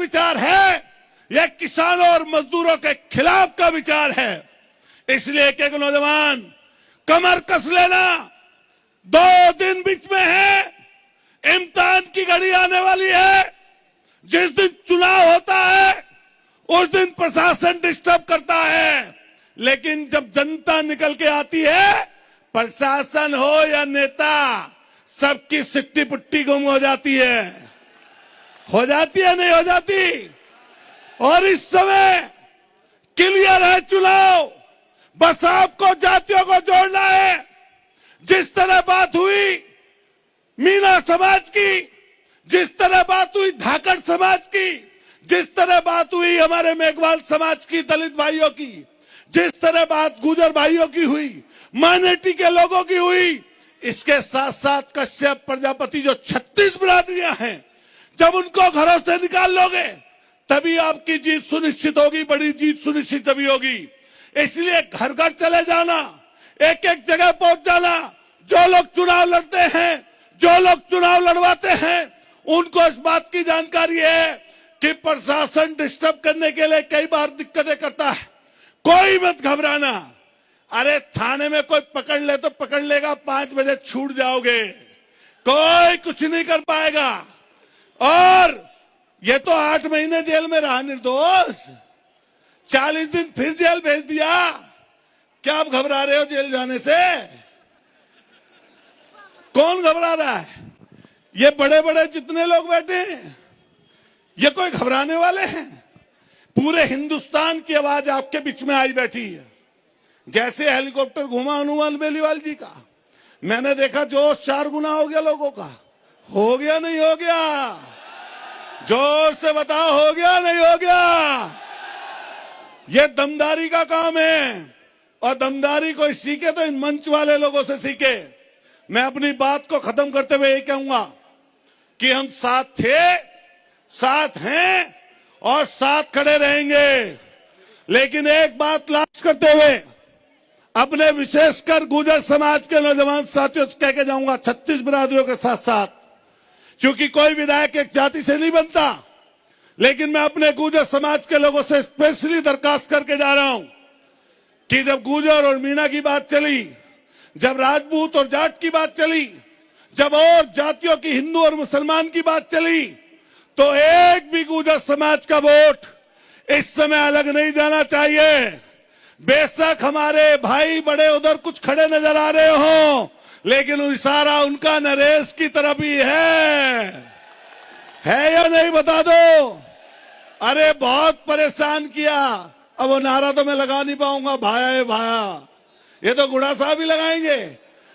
विचार है, यह किसानों और मजदूरों के खिलाफ का विचार है। इसलिए एक एक नौजवान कमर कस लेना, 2 दिन बीच में है, इम्तिहान की घड़ी आने वाली है। जिस दिन चुनाव होता है उस दिन प्रशासन डिस्टर्ब करता है, लेकिन जब जनता निकल के आती है, प्रशासन हो या नेता, सबकी सिट्टी पुट्टी गुम हो जाती है नहीं हो जाती। और इस समय क्लियर है चुनाव, बस आपको जातियों को जोड़ना है। जिस तरह बात हुई मीना समाज की, जिस तरह बात हुई धाकड़ समाज की, जिस तरह बात हुई हमारे मेघवाल समाज की, दलित भाइयों की, जिस तरह बात गुजर भाइयों की हुई, माइनॉरिटी के लोगों की हुई, इसके साथ साथ कश्यप प्रजापति जो 36 बिरादरियां हैं, जब उनको घरों से निकाल लोगे तभी आपकी जीत सुनिश्चित होगी, बड़ी जीत सुनिश्चित तभी होगी। इसलिए घर घर चले जाना, एक एक जगह पहुंच जाना। जो लोग चुनाव लड़ते हैं, जो लोग चुनाव लड़वाते हैं, उनको इस बात की जानकारी है कि प्रशासन डिस्टर्ब करने के लिए कई बार दिक्कतें करता है। कोई मत घबराना। अरे थाने में कोई पकड़ ले तो पकड़ लेगा, 5 बजे छूट जाओगे, कोई कुछ नहीं कर पाएगा। और ये तो 8 महीने जेल में रहा निर्दोष, 40 दिन फिर जेल भेज दिया। क्या आप घबरा रहे हो जेल जाने से? कौन घबरा रहा है? ये बड़े बड़े जितने लोग बैठे हैं, ये कोई घबराने वाले हैं? पूरे हिंदुस्तान की आवाज आपके बीच में आई बैठी है। जैसे हेलीकॉप्टर घूमा हनुमान बेलीवाल जी का, मैंने देखा जोश 4 गुना हो गया लोगों का। हो गया नहीं हो गया? जोर से बताओ, हो गया नहीं हो गया? ये दमदारी का काम है, और दमदारी कोई सीखे तो इन मंच वाले लोगों से सीखे। मैं अपनी बात को खत्म करते हुए ये कहूंगा कि हम साथ थे, साथ हैं और साथ खड़े रहेंगे। लेकिन एक बात लास्ट करते हुए अपने विशेषकर गुर्जर समाज के नौजवान साथियों से कह के जाऊंगा, 36 बिरादरियों के साथ साथ, क्योंकि कोई विधायक एक जाति से नहीं बनता, लेकिन मैं अपने गुर्जर समाज के लोगों से स्पेशली दरखास्त करके जा रहा हूं कि जब गुर्जर और मीणा की बात चली, जब राजपूत और जाट की बात चली, जब और जातियों की हिंदू और मुसलमान की बात चली, तो एक भी गुर्जर समाज का वोट इस समय अलग नहीं जाना चाहिए। बेशक हमारे भाई बड़े उधर कुछ खड़े नजर आ रहे हो, लेकिन इशारा उनका नरेश की तरफ ही है या नहीं बता दो। अरे बहुत परेशान किया। अब वो नारा तो मैं लगा नहीं पाऊंगा, भाया है भाया, ये तो गुड़ा साहब ही लगाएंगे,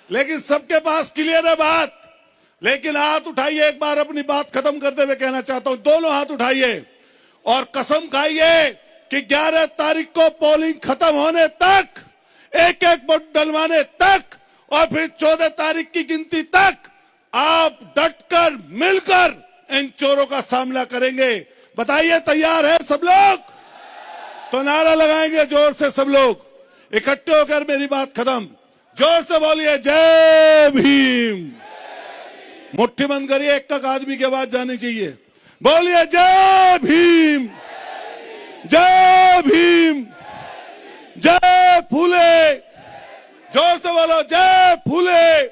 लेकिन सबके पास क्लियर है बात। लेकिन हाथ उठाइए, एक बार अपनी बात खत्म करते हुए कहना चाहता हूं, दोनों हाथ उठाइए और कसम खाइए कि 11 तारीख को पोलिंग खत्म होने तक, एक एक वोट डलवाने तक और फिर 14 तारीख की गिनती तक आप डटकर मिलकर इन चोरों का सामना करेंगे। बताइए तैयार है सब लोग? तो नारा लगाएंगे जोर से सब लोग इकट्ठे होकर। मेरी बात खत्म, जोर से बोलिए जय भीम। मुट्ठी बंद करिए, एक एक आदमी की आवाज जानी चाहिए। बोलिए जय भीम, जय भीम, जय फूले। जोर से बोलो जय फूले,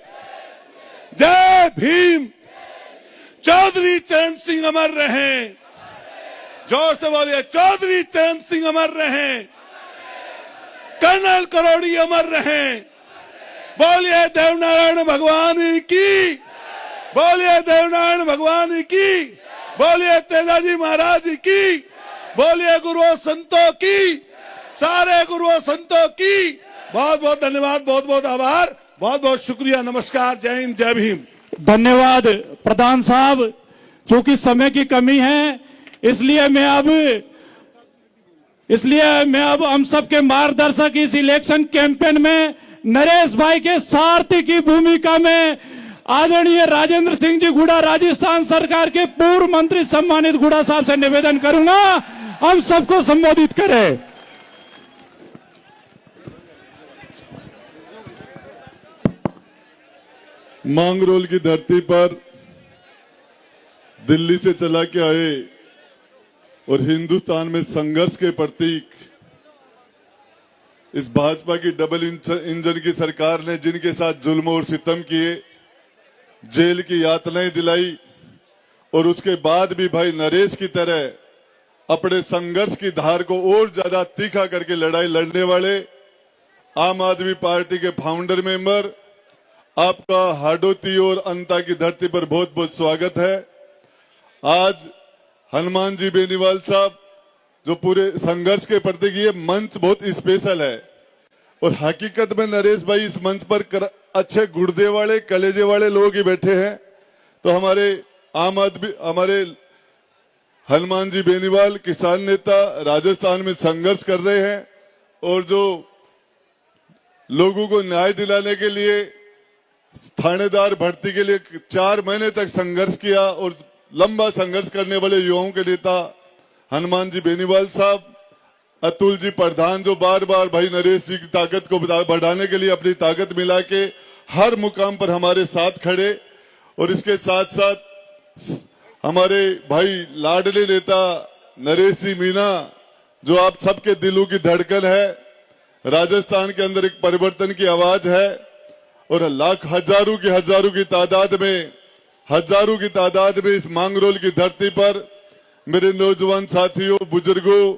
जय भीम। चौधरी चरण सिंह अमर रहें। जोर से बोलिए चौधरी चरण सिंह अमर रहें, कर्नल करोड़ी अमर रहें। बोलिए देवनारायण भगवान की, बोलिए देवनारायण भगवान की, बोलिए तेजाजी महाराज की, बोलिए गुरुओं संतों की, सारे गुरुओं संतों की। बहुत बहुत धन्यवाद, बहुत बहुत आभार, बहुत बहुत शुक्रिया। नमस्कार, जय हिंद, जय भीम। धन्यवाद प्रधान साहब। चूंकि समय की कमी है, इसलिए मैं अब हम सबके मार्गदर्शक इस इलेक्शन कैंपेन में नरेश भाई के सारथी की भूमिका में आदरणीय राजेंद्र सिंह जी गुड़ा, राजस्थान सरकार के पूर्व मंत्री सम्मानित गुड़ा साहब से निवेदन करूंगा, हम सबको संबोधित करें। मांगरोल की धरती पर दिल्ली से चला के आए और हिंदुस्तान में संघर्ष के प्रतीक इस भाजपा की डबल इंजन की सरकार ने जिनके साथ जुल्म और सितम किए, जेल की यातनाएं दिलाई, और उसके बाद भी भाई नरेश की तरह अपने संघर्ष की धार को और ज्यादा तीखा करके लड़ाई लड़ने वाले आम आदमी पार्टी के फाउंडर मेंबर, आपका हाडोती और अंता की धरती पर बहुत बहुत स्वागत है। आज हनुमान जी बेनीवाल साहब जो पूरे संघर्ष के प्रतीक, ये मंच बहुत स्पेशल है और हकीकत में नरेश भाई इस मंच पर अच्छे गुर्दे वाले कलेजे वाले लोग ही बैठे हैं। तो हमारे आम आदमी, हमारे हनुमान जी बेनीवाल किसान नेता राजस्थान में संघर्ष कर रहे हैं और जो लोगों को न्याय दिलाने के लिए थानेदार भर्ती के लिए 4 महीने तक संघर्ष किया और लंबा संघर्ष करने वाले युवाओं के नेता हनुमान जी बेनीवाल साहब, अतुल जी प्रधान जो बार बार भाई नरेश जी की ताकत को बढ़ाने के लिए अपनी ताकत मिला के हर मुकाम पर हमारे साथ खड़े, और इसके साथ साथ हमारे भाई लाडले नेता नरेश जी मीना जो आप सबके दिलों की धड़कन है, राजस्थान के अंदर एक परिवर्तन की आवाज है और लाख हजारों की तादाद में इस मांगरोल की धरती पर मेरे नौजवान साथियों, बुजुर्गों,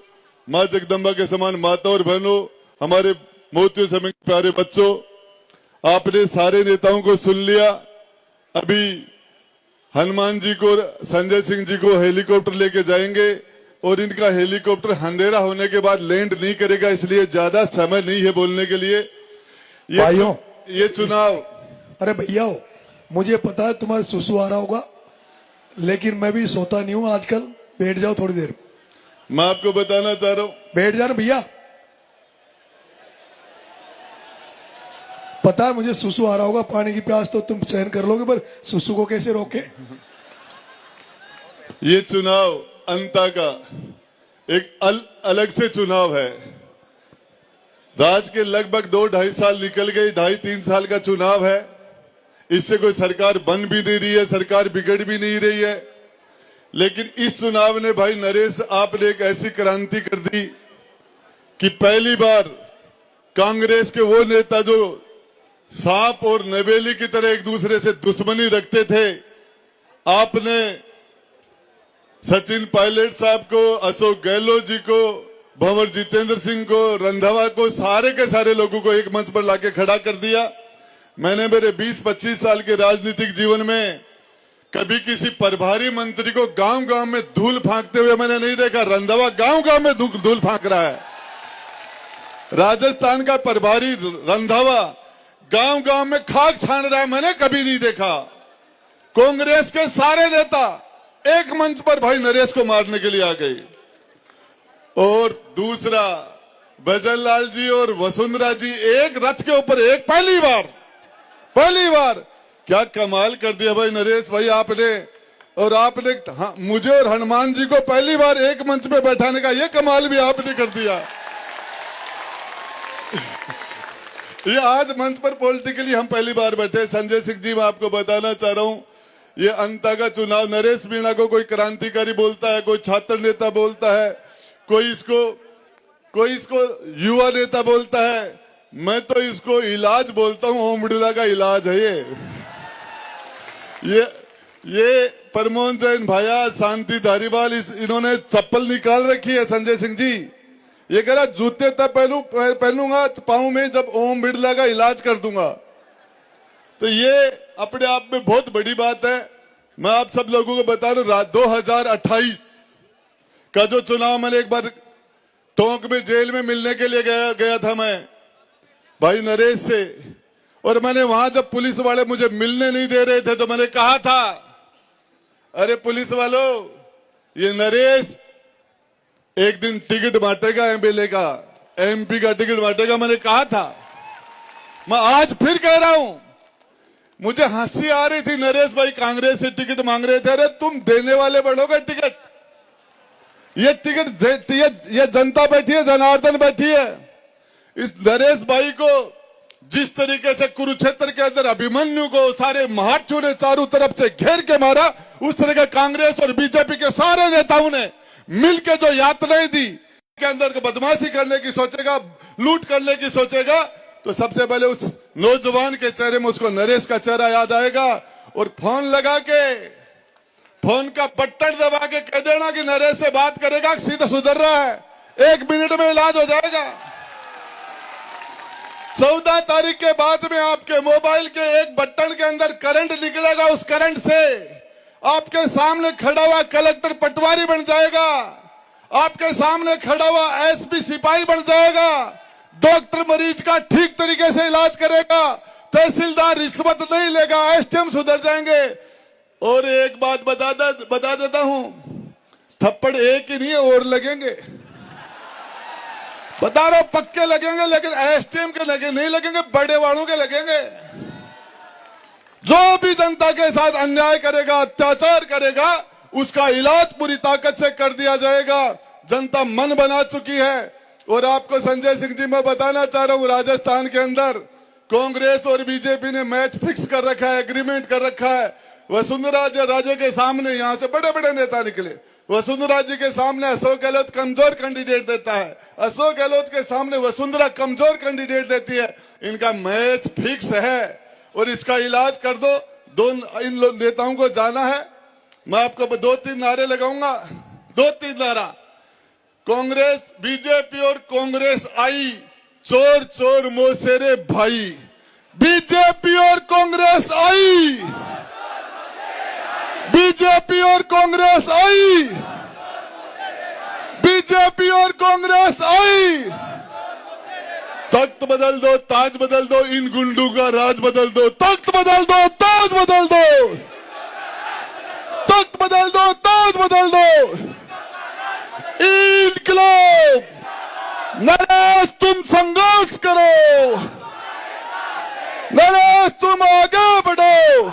मां जगदम्बा के समान माता और बहनों, हमारे मोतियों समय प्यारे बच्चों, आपने सारे नेताओं को सुन लिया। अभी हनुमान जी को, संजय सिंह जी को हेलीकॉप्टर लेके जाएंगे और इनका हेलीकॉप्टर अंधेरा होने के बाद लैंड नहीं करेगा, इसलिए ज्यादा समय नहीं है बोलने के लिए। ये चुनाव, अरे भैया मुझे पता है तुम्हारा सुसु आ रहा होगा, लेकिन मैं भी सोता नहीं हूं आजकल। बैठ जाओ थोड़ी देर। मैं आपको बताना चाह रहा हूं, बैठ जाना भैया। पता है मुझे सुसु आ रहा होगा, पानी की प्यास तो तुम सहन कर लोगे, पर सुसु को कैसे रोके। ये चुनाव अंता का एक अलग से चुनाव है। राज के लगभग 2-2.5 साल निकल गए, 2.5-3 साल का चुनाव है। इससे कोई सरकार बन भी नहीं रही है, सरकार बिगड़ भी नहीं रही है, लेकिन इस चुनाव ने भाई नरेश आपने एक ऐसी क्रांति कर दी कि पहली बार कांग्रेस के वो नेता जो सांप और नवेली की तरह एक दूसरे से दुश्मनी रखते थे, आपने सचिन पायलट साहब को, अशोक गहलोत जी को, भंवर जितेंद्र सिंह को, रंधावा को, सारे के सारे लोगों को एक मंच पर लाके खड़ा कर दिया। मैंने मेरे 20-25 साल के राजनीतिक जीवन में कभी किसी प्रभारी मंत्री को गांव-गांव में धूल फांकते हुए मैंने नहीं देखा। रंधावा गांव-गांव में धूल फांक रहा है। राजस्थान का प्रभारी रंधावा गांव-गांव में खाक छान रहा है, मैंने कभी नहीं देखा। कांग्रेस के सारे नेता एक मंच पर भाई नरेश को मारने के लिए आ गए। और दूसरा, भजन लाल जी और वसुंधरा जी एक रथ के ऊपर एक, पहली बार क्या कमाल कर दिया भाई नरेश भाई आपने। और आपने मुझे और हनुमान जी को पहली बार एक मंच में बैठाने का ये कमाल भी आपने कर दिया। ये आज मंच पर पॉलिटिकली हम पहली बार बैठे। संजय सिंह जी, मैं आपको बताना चाह रहा हूं, ये अंता का चुनाव, नरेश मीणा को कोई क्रांतिकारी बोलता है, कोई छात्र नेता बोलता है, कोई इसको युवा नेता बोलता है, मैं तो इसको इलाज बोलता हूं। ओम बिड़ला का इलाज है ये प्रमोद जैन भाया, शांति धारीवाल, इन्होंने चप्पल निकाल रखी है। संजय सिंह जी ये कह रहा जूते तब पहनूंगा पाँव में जब ओम बिड़ला का इलाज कर दूंगा। तो ये अपने आप में बहुत बड़ी बात है। मैं आप सब लोगों को बता रहा हूं, 2028 का जो चुनाव, मैंने एक बार टोंक में जेल में मिलने के लिए गया था मैं भाई नरेश से, और मैंने वहां जब पुलिस वाले मुझे मिलने नहीं दे रहे थे तो मैंने कहा था, अरे पुलिस वालों, ये नरेश एक दिन टिकट बांटेगा, एमएलए का, एमपी का टिकट बांटेगा, मैंने कहा था। मैं आज फिर कह रहा हूं, मुझे हंसी आ रही थी, नरेश भाई कांग्रेस से टिकट मांग रहे थे। अरे तुम देने वाले बढ़ोगे टिकट, ये टिकट ये जनता बैठी है, जनार्दन बैठी है। इस नरेश भाई को जिस तरीके से कुरुक्षेत्र के अंदर अभिमन्यु को सारे महारथियों ने चारों तरफ से घेर के मारा, उस तरह के कांग्रेस और बीजेपी के सारे नेताओं ने मिलके जो यातनाएं दी, के अंदर को बदमाशी करने की सोचेगा, लूट करने की सोचेगा, तो सबसे पहले उस नौजवान के चेहरे में उसको नरेश का चेहरा याद आएगा। और फोन लगा के, फोन का बटन दबा के कह देना कि नरेश से बात करेगा, सीधा सुधर रहा है, 1 मिनट में इलाज हो जाएगा। 14 तारीख के बाद में आपके मोबाइल के एक बटन के अंदर करंट निकलेगा, उस करंट से आपके सामने खड़ा हुआ कलेक्टर पटवारी बन जाएगा, आपके सामने खड़ा हुआ एसपी सिपाही बन जाएगा, डॉक्टर मरीज का ठीक तरीके से इलाज करेगा, तहसीलदार रिश्वत नहीं लेगा, एसडीएम सुधर जाएंगे। और एक बात बता देता हूं, थप्पड़ एक ही नहीं है, और लगेंगे, बता रहा हूं, पक्के लगेंगे, लेकिन एसडीएम के लगे नहीं लगेंगे, बड़े वालों के लगेंगे। जो भी जनता के साथ अन्याय करेगा, अत्याचार करेगा, उसका इलाज पूरी ताकत से कर दिया जाएगा। जनता मन बना चुकी है। और आपको संजय सिंह जी मैं बताना चाह रहा हूं, राजस्थान के अंदर कांग्रेस और बीजेपी ने मैच फिक्स कर रखा है, एग्रीमेंट कर रखा है। वसुंधरा राजे के सामने यहां से बड़े बड़े नेता निकले, वसुंधरा जी के सामने अशोक गहलोत कमजोर कैंडिडेट देता है, अशोक गहलोत के सामने वसुंधरा कमजोर कैंडिडेट देती है। इनका मैच फिक्स है और इसका इलाज कर दो। इन नेताओं को जाना है। मैं आपको 2-3 नारे लगाऊंगा, 2-3 नारा। कांग्रेस, बीजेपी और कांग्रेस आई, चोर चोर मोसेरे भाई। बीजेपी और कांग्रेस आई, बीजेपी और कांग्रेस आई, बीजेपी और कांग्रेस आई। तख्त बदल दो, ताज बदल दो, इन गुंडों का राज बदल दो। तख्त बदल दो, ताज बदल दो, तख्त बदल दो, ताज बदल दो। इनकलाब, नरेश तुम संघर्ष करो, नरेश तुम आगे बढ़ो।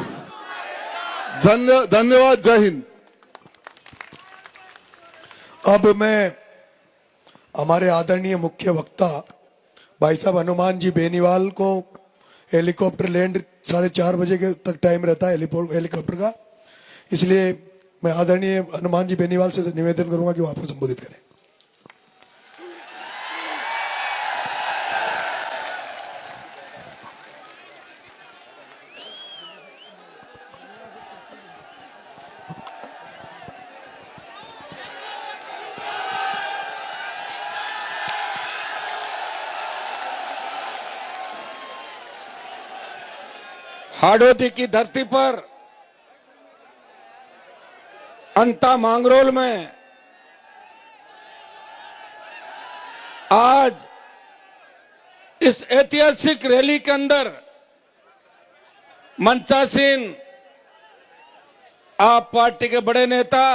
धन्यवाद, जय हिंद। अब मैं हमारे आदरणीय मुख्य वक्ता भाई साहब हनुमान जी बेनीवाल को हेलीकॉप्टर लैंड 4:30 बजे के तक टाइम रहता है हेलीकॉप्टर का, इसलिए मैं आदरणीय हनुमान जी बेनीवाल से निवेदन करूंगा कि वो आपको संबोधित करें। हाड़ौती की धरती पर अंता मांगरोल में आज इस ऐतिहासिक रैली के अंदर मंचासीन आप पार्टी के बड़े नेता,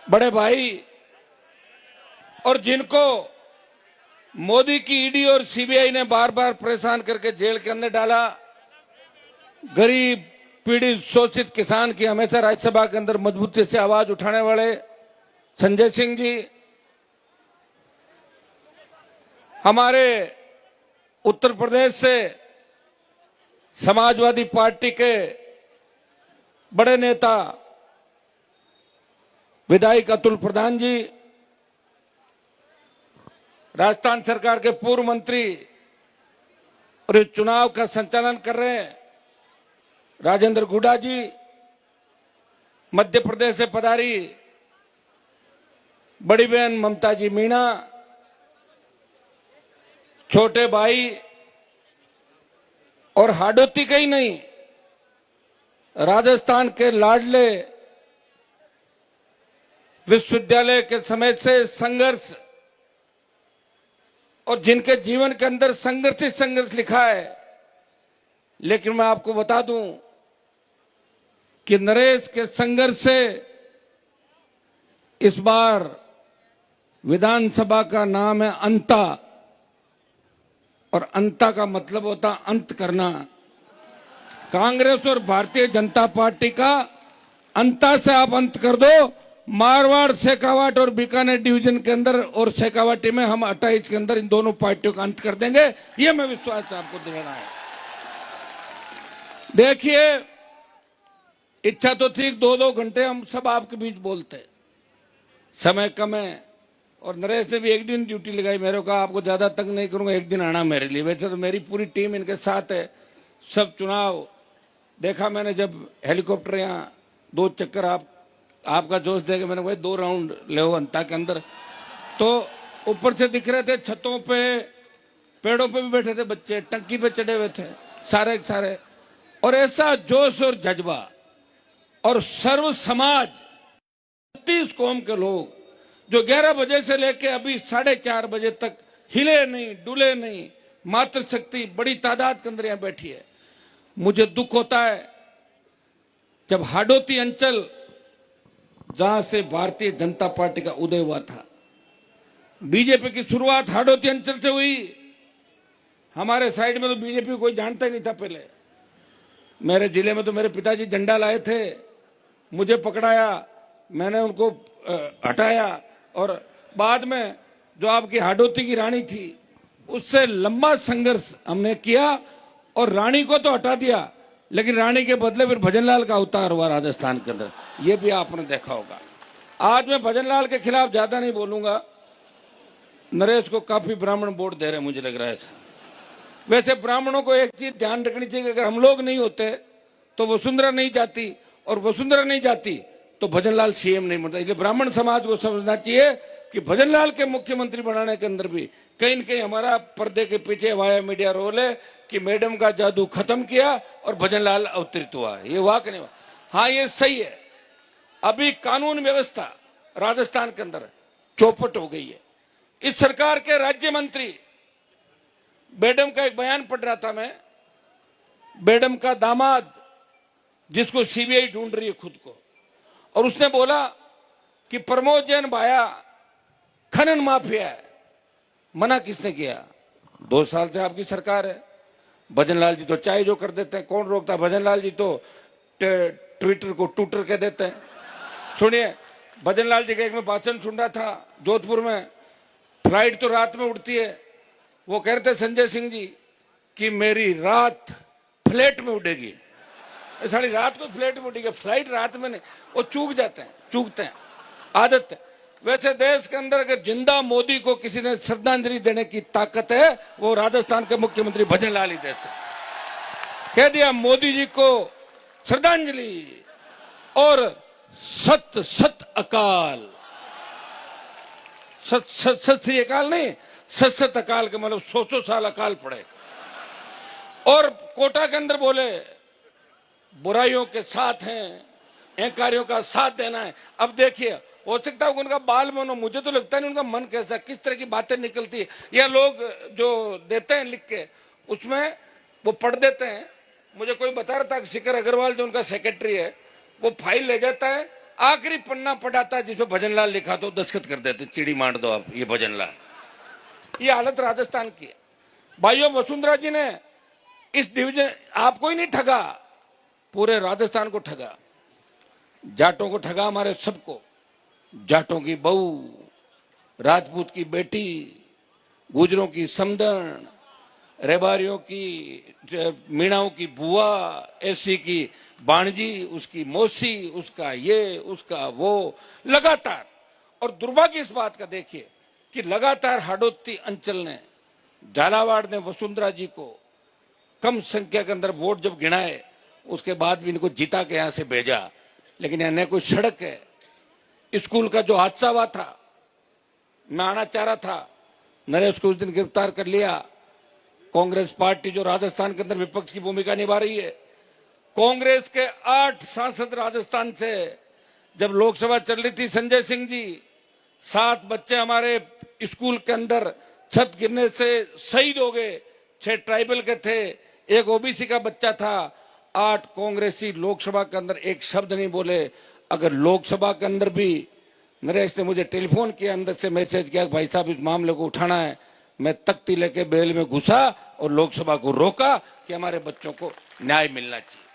बड़े भाई और जिनको मोदी की ईडी और सीबीआई ने बार बार परेशान करके जेल के अंदर डाला, गरीब पीड़ित शोषित किसान की हमेशा राज्यसभा के अंदर मजबूती से आवाज उठाने वाले संजय सिंह जी, हमारे उत्तर प्रदेश से समाजवादी पार्टी के बड़े नेता विधायक अतुल प्रधान जी, राजस्थान सरकार के पूर्व मंत्री और इस चुनाव का संचालन कर रहे हैं राजेंद्र गुडा जी, मध्य प्रदेश से पधारी बड़ी बहन ममता जी मीणा, छोटे भाई और हाड़ौती का ही नहीं, राजस्थान के लाडले विश्वविद्यालय के समय से संघर्ष और जिनके जीवन के अंदर संघर्ष ही संघर्ष लिखा है। लेकिन मैं आपको बता दूं कि नरेश के संघर्ष से इस बार विधानसभा का नाम है अंता, और अंता का मतलब होता अंत करना। कांग्रेस और भारतीय जनता पार्टी का अंता से आप अंत कर दो। मारवाड़, शेखावाट और बीकानेर डिवीजन के अंदर और शेखावाटी में हम 28 के अंदर इन दोनों पार्टियों का अंत कर देंगे, ये मैं विश्वास आपको दिलाना है। देखिए, इच्छा तो थी 2-2 घंटे हम सब आपके बीच बोलते, समय कम है। और नरेश ने भी एक दिन ड्यूटी लगाई, मेरे को कहा आपको ज्यादा तंग नहीं करूंगा, एक दिन आना मेरे लिए। वैसे तो मेरी पूरी टीम इनके साथ है। सब चुनाव देखा मैंने, जब हेलीकॉप्टर यहाँ 2 चक्कर आपका जोश देखे मैंने, भाई 2 राउंड ले अंता के अंदर, तो ऊपर से दिख रहे थे, छतों पे पेड़ों पे भी बैठे थे बच्चे, टंकी पे चढ़े हुए थे सारे के सारे। और ऐसा जोश और जज्बा, और सर्व समाज 30 कौम के लोग जो 11 बजे से लेके अभी 4:30 बजे तक हिले नहीं डुले नहीं, मातृशक्ति बड़ी तादाद के अंदर यहाँ बैठी है। मुझे दुख होता है जब हाडोती अंचल, जहां से भारतीय जनता पार्टी का उदय हुआ था, बीजेपी की शुरुआत हाडोती अंचल से हुई। हमारे साइड में तो बीजेपी कोई जानता ही नहीं था पहले। मेरे जिले में तो मेरे पिताजी झंडा लाए थे, मुझे पकड़ाया, मैंने उनको हटाया, और बाद में जो आपकी हाडोती की रानी थी उससे लंबा संघर्ष हमने किया, और रानी को तो हटा दिया, लेकिन रानी के बदले फिर भजनलाल का अवतार हुआ राजस्थान के अंदर, ये भी आपने देखा होगा। आज मैं भजनलाल के खिलाफ ज्यादा नहीं बोलूंगा, नरेश को काफी ब्राह्मण वोट दे रहे मुझे लग रहा है। वैसे ब्राह्मणों को एक चीज ध्यान रखनी चाहिए कि अगर हम लोग नहीं होते तो वसुंधरा नहीं जाती, और वसुंधरा नहीं जाती तो भजनलाल सीएम नहीं बनता। इसलिए ब्राह्मण समाज को समझना चाहिए कि भजनलाल के मुख्यमंत्री बनाने के अंदर भी कहीं न कहीं हमारा पर्दे के पीछे वाया मीडिया रोल है कि मैडम का जादू खत्म किया और भजनलाल अवतरित हुआ। ये वाक नहीं हुआ। हाँ, ये सही है, अभी कानून व्यवस्था राजस्थान के अंदर चौपट हो गई है। इस सरकार के राज्य मंत्री, मैडम का एक बयान पढ़ रहा था मैं, मैडम का दामाद जिसको सीबीआई ढूंढ रही है खुद को, और उसने बोला कि प्रमोद जैन भाया खनन माफिया है। मना किसने किया? 2 साल से आपकी सरकार है। भजनलाल जी तो चाहे जो कर देते हैं, कौन रोकता? भजनलाल जी तो ट्विटर को टूटर कह देते हैं। सुनिए, भजनलाल जी का एक मैं भाषण सुन रहा था जोधपुर में, फ्लाइट तो रात में उड़ती है, वो कह रहे थे संजय सिंह जी कि मेरी रात फ्लैट में उड़ेगी। सारी रात को फ्लैट में उड़ेगी, फ्लाइट रात में नहीं। वो चूकते हैं, आदत है। वैसे देश के अंदर अगर जिंदा मोदी को किसी ने श्रद्धांजलि देने की ताकत है, वो राजस्थान के मुख्यमंत्री भजनलाल ही दे सकते। कह दिया मोदी जी को श्रद्धांजलि, और सत सत अकाल, सत श्री अकाल नहीं, सत अकाल के मतलब 100 साल अकाल पड़े। और कोटा के अंदर बोले बुराइयों के साथ हैं, अहंकारियों का साथ देना है। अब देखिए, हो सकता है उनका बाल में, मुझे तो लगता नहीं उनका मन कैसा, किस तरह की बातें निकलती है, या लोग जो देते हैं लिख के उसमें वो पढ़ देते हैं। मुझे कोई बता रहा था, शिखर अग्रवाल जो उनका सेक्रेटरी है, वो फाइल ले जाता है, आखिरी पन्ना पढ़ाता है जिसमें भजनलाल लिखा तो दस्तखत कर देते, चिड़ी मार दो आप, ये भजनलाल। ये हालत राजस्थान की है भाइयों। वसुंधरा जी ने इस डिवीजन आपको ही नहीं ठगा, पूरे राजस्थान को ठगा, जाटों को ठगा, हमारे सबको। जाटों की बहू, राजपूत की बेटी, गुजरों की समधन, रेबारियों की, मीणाओं की बुआ, एसी की बाणजी, उसकी मौसी, उसका ये उसका वो, लगातार। और दुर्भाग्य इस बात का देखिए कि लगातार हाडोती अंचल ने, झालावाड़ ने वसुंधरा जी को कम संख्या के अंदर वोट जब गिनाए, उसके बाद भी इनको जिता के यहां से भेजा। लेकिन यहाँ न कोई सड़क है, स्कूल का जो हादसा हुआ था, मैं आना चाह रहा था, नरेश को उस दिन गिरफ्तार कर लिया। कांग्रेस पार्टी जो राजस्थान के अंदर विपक्ष की भूमिका निभा रही है, कांग्रेस के 8 सांसद राजस्थान से, जब लोकसभा चल रही थी, संजय सिंह जी, 7 बच्चे हमारे स्कूल के अंदर छत गिरने से शहीद हो गए, 6 ट्राइबल के थे, 1 ओबीसी का बच्चा था। 8 कांग्रेसी लोकसभा के अंदर एक शब्द नहीं बोले। अगर लोकसभा के अंदर भी नरेश ने मुझे टेलीफोन किया, अंदर से मैसेज किया, भाई साहब इस मामले को उठाना है, मैं तख्ती लेके बेल में घुसा और लोकसभा को रोका कि हमारे बच्चों को न्याय मिलना चाहिए।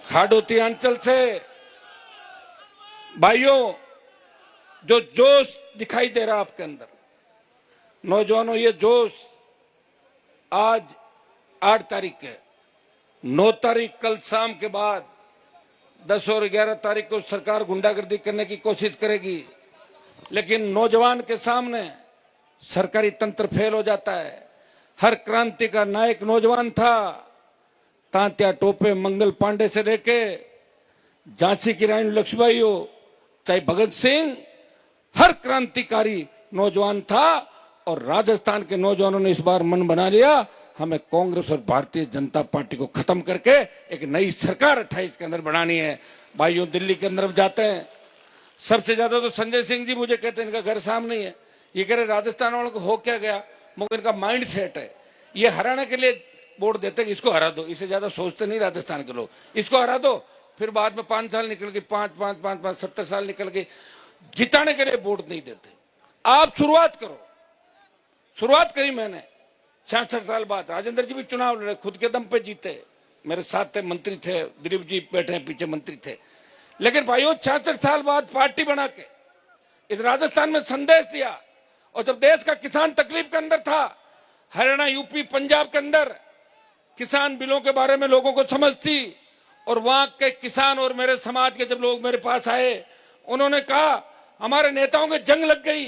हाडोती अंचल से भाइयों जो जोश दिखाई दे रहा आपके अंदर, नौजवानों, ये जोश आज 8 तारीख है, 9 तारीख कल शाम के बाद 10 और 11 तारीख को सरकार गुंडागर्दी करने की कोशिश करेगी, लेकिन नौजवान के सामने सरकारी तंत्र फेल हो जाता है। हर क्रांति का नायक नौजवान था। तांत्या टोपे मंगल पांडे से लेके झांसी की रानी लक्ष्मीबाई हो, चाहे भगत सिंह, हर क्रांतिकारी नौजवान था। और राजस्थान के नौजवानों ने इस बार मन बना लिया, हमें कांग्रेस और भारतीय जनता पार्टी को खत्म करके एक नई सरकार 28 के अंदर बनानी है। भाइयों, दिल्ली के अंदर जाते हैं, सबसे ज्यादा तो संजय सिंह जी मुझे कहते हैं इनका घर सामने ही है। ये कह रहे राजस्थान वालों को हो क्या गया, मगर इनका माइंड सेट है। ये हरियाणा के लिए वोट देते हैं, इसको हरा दो, इससे ज्यादा सोचते नहीं राजस्थान के लोग, इसको हरा दो। फिर बाद में 5 साल निकल गए, 5 70 साल निकल गए, जिताने के लिए वोट नहीं देते। आप शुरुआत करो। शुरुआत करी मैंने 66 साल बाद। राजेंद्र जी भी चुनाव लड़े, खुद के दम पे जीते, मेरे साथ थे, मंत्री थे, दिलीप जी बैठे हैं पीछे, मंत्री थे। लेकिन भाइयों, 66 साल बाद पार्टी बना के इस राजस्थान में संदेश दिया। और जब देश का किसान तकलीफ के अंदर था, हरियाणा, यूपी, पंजाब के अंदर किसान बिलों के बारे में लोगों को समझ थी, और वहां के किसान और मेरे समाज के जब लोग मेरे पास आए, उन्होंने कहा हमारे नेताओं की जंग लग गई,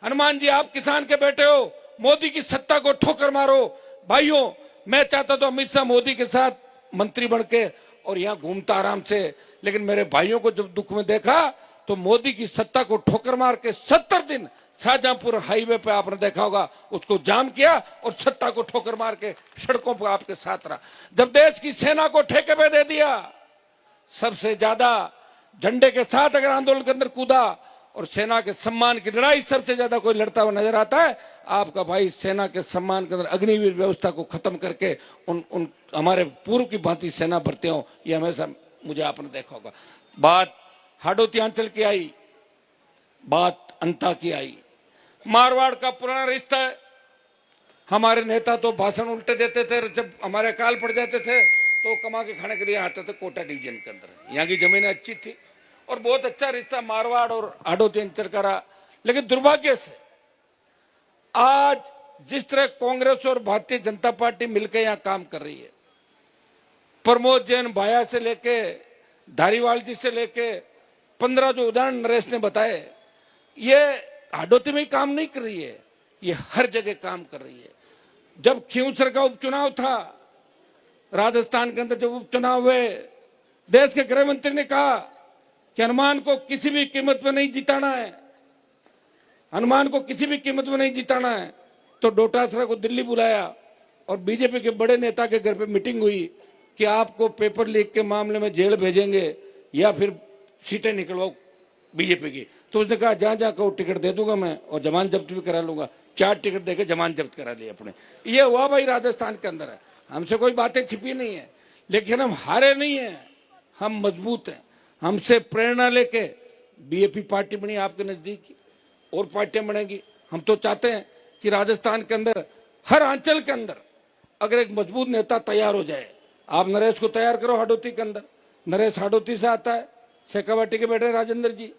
हनुमान जी आप किसान के बेटे हो, मोदी की सत्ता को ठोकर मारो। भाइयों, मैं चाहता तो अमित शाह मोदी के साथ मंत्री बन के और यहाँ घूमता आराम से, लेकिन मेरे भाइयों को जब दुख में देखा तो मोदी की सत्ता को ठोकर मार के 70 दिन शाहजहांपुर हाईवे पे आपने देखा होगा, उसको जाम किया और सत्ता को ठोकर मार के सड़कों पर आपके साथ रहा। जब देश की सेना को ठेके पे दे दिया, सबसे ज्यादा झंडे के साथ अगर आंदोलन के अंदर कूदा और सेना के सम्मान की लड़ाई सबसे ज्यादा कोई लड़ता हुआ नजर आता है, आपका भाई सेना के सम्मान के अंदर अग्निवीर व्यवस्था को खत्म करके उन हमारे पूर्व की भांति सेना भरते हो, ये हमेशा मुझे आपने देखा होगा। बात हाडोती अंचल की आई, बात अंता की आई। मारवाड़ का पुराना रिश्ता है। हमारे नेता तो भाषण उल्टे देते थे, जब हमारे अकाल पड़ जाते थे तो कमा के खाने के लिए आते थे कोटा डिवीजन के अंदर। यहाँ की जमीनें अच्छी थी और बहुत अच्छा रिश्ता मारवाड़ और हाडोती अंचल का रहा। लेकिन दुर्भाग्य से आज जिस तरह कांग्रेस और भारतीय जनता पार्टी मिलकर यहाँ काम कर रही है, प्रमोद जैन भाया से लेके धारीवाल जी से लेके 15 जो उदाहरण नरेश ने बताए, ये हाडोती में ही काम नहीं कर रही है, ये हर जगह काम कर रही है। जब खींवसर का उपचुनाव था राजस्थान के अंदर, जब उपचुनाव हुए, देश के गृह मंत्री ने कहा कि हनुमान को किसी भी कीमत में नहीं जिताना है, हनुमान को किसी भी कीमत में नहीं जिताना है। तो डोटासरा को दिल्ली बुलाया और बीजेपी के बड़े नेता के घर पे मीटिंग हुई कि आपको पेपर लीक के मामले में जेल भेजेंगे या फिर सीटें निकलवाओ बीजेपी की। तो उसने कहा जहां जहां कहो टिकट दे दूंगा मैं और जमानत जब्त भी करा लूंगा। 4 टिकट देके जमानत जब्त करा ली अपने। ये हुआ भाई राजस्थान के अंदर है। हमसे कोई बातें छिपी नहीं है, लेकिन हम हारे नहीं है, हम मजबूत हैं। हमसे प्रेरणा लेके बीएपी पार्टी बनी आपके नजदीक, और पार्टियां बनेगी। हम तो चाहते हैं कि राजस्थान के अंदर हर अंचल के अंदर अगर एक मजबूत नेता तैयार हो जाए, आप नरेश को तैयार करो हाडोती के अंदर। नरेश हाडोती से आता है, शेखावाटी के बैठे राजेंद्र जी,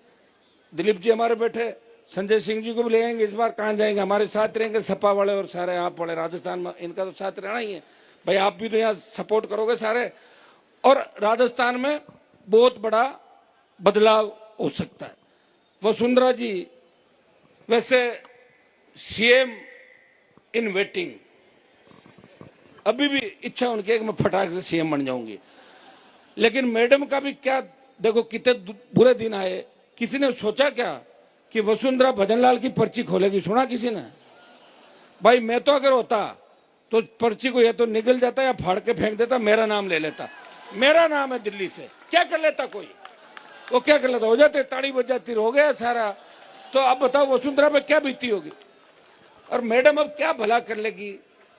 दिलीप जी हमारे बैठे, संजय सिंह जी को भी ले आएंगे। इस बार कहां जाएंगे, हमारे साथ रहेंगे सपा वाले और सारे आप वाले राजस्थान में, इनका तो साथ रहना ही है भाई। आप भी तो यहाँ सपोर्ट करोगे सारे, और राजस्थान में बहुत बड़ा बदलाव हो सकता है। वसुंधरा जी वैसे सीएम इन वेटिंग, अभी भी इच्छा उनकी है कि मैं फटाक से सीएम बन जाऊंगी, लेकिन मैडम का भी क्या देखो कितने बुरे दिन आए। किसी ने सोचा क्या कि वसुंधरा भजनलाल की पर्ची खोलेगी? सुना किसी ने? भाई मैं तो अगर होता तो पर्ची को या तो निगल जाता या फाड़ के फेंक देता, मेरा नाम ले लेता। मेरा नाम है दिल्ली से, क्या कर लेता कोई? वो क्या कर लेता? हो जाते, ताड़ी बज जाती, हो गया सारा। तो अब बताओ वसुंधरा पे क्या बीती होगी, और मैडम अब क्या भला कर लेगी?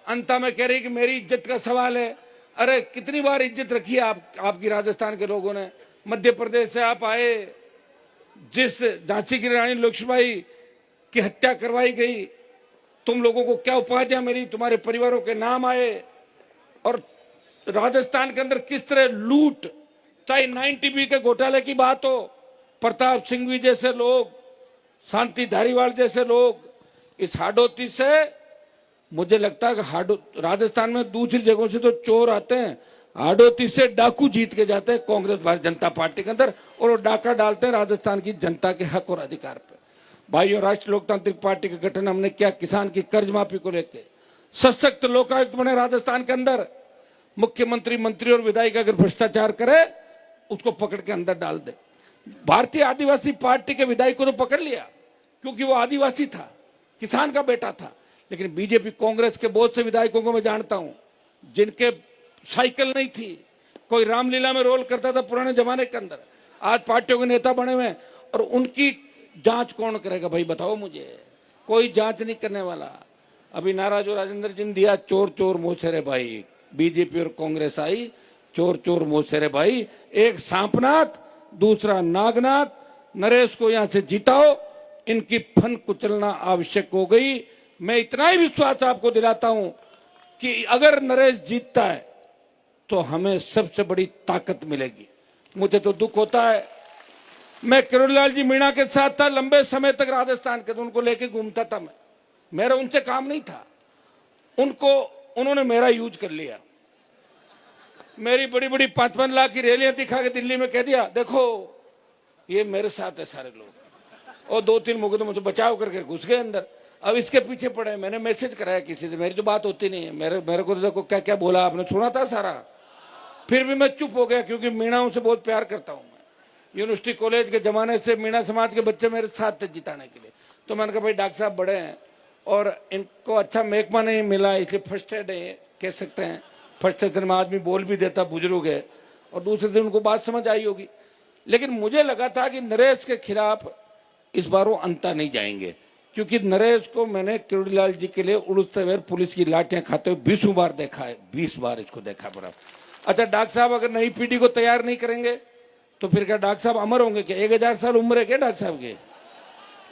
अंता में कह रही कि मेरी इज्जत का सवाल है। अरे कितनी बार इज्जत रखी है आपकी राजस्थान के लोगों ने। मध्य प्रदेश से आप आए, जिस झांसी की रानी लक्ष्मीबाई की हत्या करवाई गई, तुम लोगों को क्या उपाधियां मिली, तुम्हारे परिवारों के नाम आए, और राजस्थान के अंदर किस तरह लूट, चाहे 90B के घोटाले की बात हो, प्रताप सिंह जैसे लोग, शांति धारीवाल जैसे लोग, इस हाडोती से मुझे लगता है कि राजस्थान में दूसरी जगहों से तो चोर आते हैं, हाडोती से डाकू जीत के जाते हैं कांग्रेस भारतीय जनता पार्टी के अंदर, और वो डाका डालते हैं राजस्थान की जनता के हक और अधिकार पे। भाइयों, राष्ट्रीय लोकतांत्रिक पार्टी का गठन हमने किया किसान की कर्ज माफी को लेकर। सशक्त लोकायुक्त बने राजस्थान के अंदर। मुख्यमंत्री, मंत्री और विधायक अगर भ्रष्टाचार करे उसको पकड़ के अंदर डाल दे। भारतीय आदिवासी पार्टी के विधायक को तो पकड़ लिया क्योंकि वो आदिवासी था, किसान का बेटा था। लेकिन बीजेपी कांग्रेस के बहुत से विधायकों को मैं जानता हूं जिनके साइकिल नहीं थी, कोई रामलीला में रोल करता था पुराने जमाने के अंदर, आज पार्टियों के नेता बने हुए हैं। और उनकी जांच कौन करेगा भाई, बताओ मुझे? कोई जांच नहीं करने वाला। अभी नारा जो राजेंद्र जी ने दिया, चोर चोर मोसेरे भाई, बीजेपी और कांग्रेस आई, चोर चोर मोसेरे भाई, एक सांपनाथ, दूसरा नागनाथ। नरेश को यहां से जिताओ, इनकी फन कुचलना आवश्यक हो गई। मैं इतना ही विश्वास आपको दिलाता हूं कि अगर नरेश जीतता है तो हमें सबसे बड़ी ताकत मिलेगी। मुझे तो दुख होता है, मैं किरोड़ीलाल जी मीणा के साथ था लंबे समय तक राजस्थान के, तो उनको लेके घूमता था मैं, मेरा उनसे काम नहीं था। उन्होंने मेरा यूज कर लिया, मेरी बड़ी बड़ी 5-5 लाख की रैलियां दिखा के दिल्ली में कह दिया देखो ये मेरे साथ है सारे लोग, और 2-3 मुकदमों से बचाव करके घुस गए अंदर। अब इसके पीछे पड़े। मैंने मैसेज कराया किसी से, मेरी तो बात होती नहीं है, मेरे को तो देखो क्या क्या बोला आपने, सुना था सारा। फिर भी मैं चुप हो गया क्योंकि मीणाओं से बहुत प्यार करता हूं मैं। यूनिवर्सिटी कॉलेज के जमाने से मीणा समाज के बच्चे मेरे साथ थे जिताने के लिए। तो मैंने कहा भाई डॉक्टर साहब बड़े हैं और इनको अच्छा महकमा नहीं मिला, इसलिए फर्स्ट एड है कह सकते हैं। फर्स्ट सेशन में आदमी बोल भी देता, बुजुर्ग है, और दूसरे दिन उनको बात समझ आई होगी। लेकिन मुझे लगा था कि नरेश के खिलाफ इस बार वो अंता नहीं जाएंगे, क्योंकि नरेश को मैंने किरोड़ीलाल जी के लिए उड़ते हुए पुलिस की लाठियां खाते हुए 20 बार देखा है, 20 बार इसको देखा बराबर। अच्छा डॉक्टर साहब अगर नई पीढ़ी को तैयार नहीं करेंगे तो फिर क्या डॉक्टर साहब अमर होंगे क्या? 1000 साल उम्र है क्या डॉक्टर साहब के?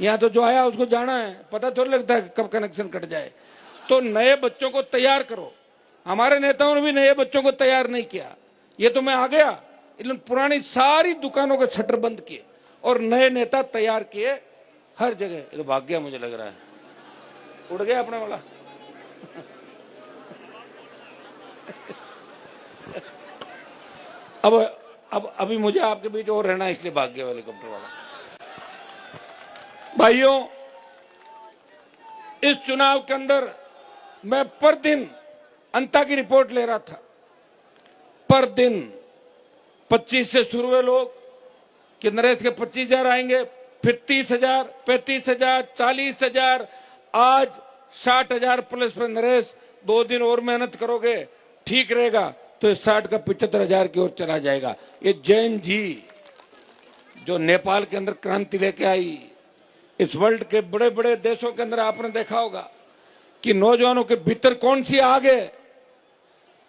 यहाँ तो जो आया उसको जाना है, पता थोड़ा लगता है कब कनेक्शन कट जाए। तो नए बच्चों को तैयार करो। हमारे नेताओं ने भी नए बच्चों को तैयार नहीं किया। ये तो मैं आ गया, इन्होंने पुरानी सारी दुकानों के शटर बंद किए और नए नेता तैयार किए हर जगह। ये तो भाग गया मुझे लग रहा है, उड़ गया अपने वाला। अब अभी मुझे आपके बीच और रहना है, इसलिए भाग गया हेलीकॉप्टर वाला। भाइयों, इस चुनाव के अंदर मैं पर दिन अंता की रिपोर्ट ले रहा था। पर दिन 25 से शुरू हुए लोग कि नरेश के 25,000 आएंगे, फिर 30,000, 35,000, 40,000, आज 60,000 प्लस पर नरेश। 2 दिन और मेहनत करोगे ठीक रहेगा तो 60 का 75,000 की ओर चला जाएगा। ये जैन जी जो नेपाल के अंदर क्रांति लेके आई, इस वर्ल्ड के बड़े बड़े देशों के अंदर आपने देखा होगा कि नौजवानों के भीतर कौन सी आग है।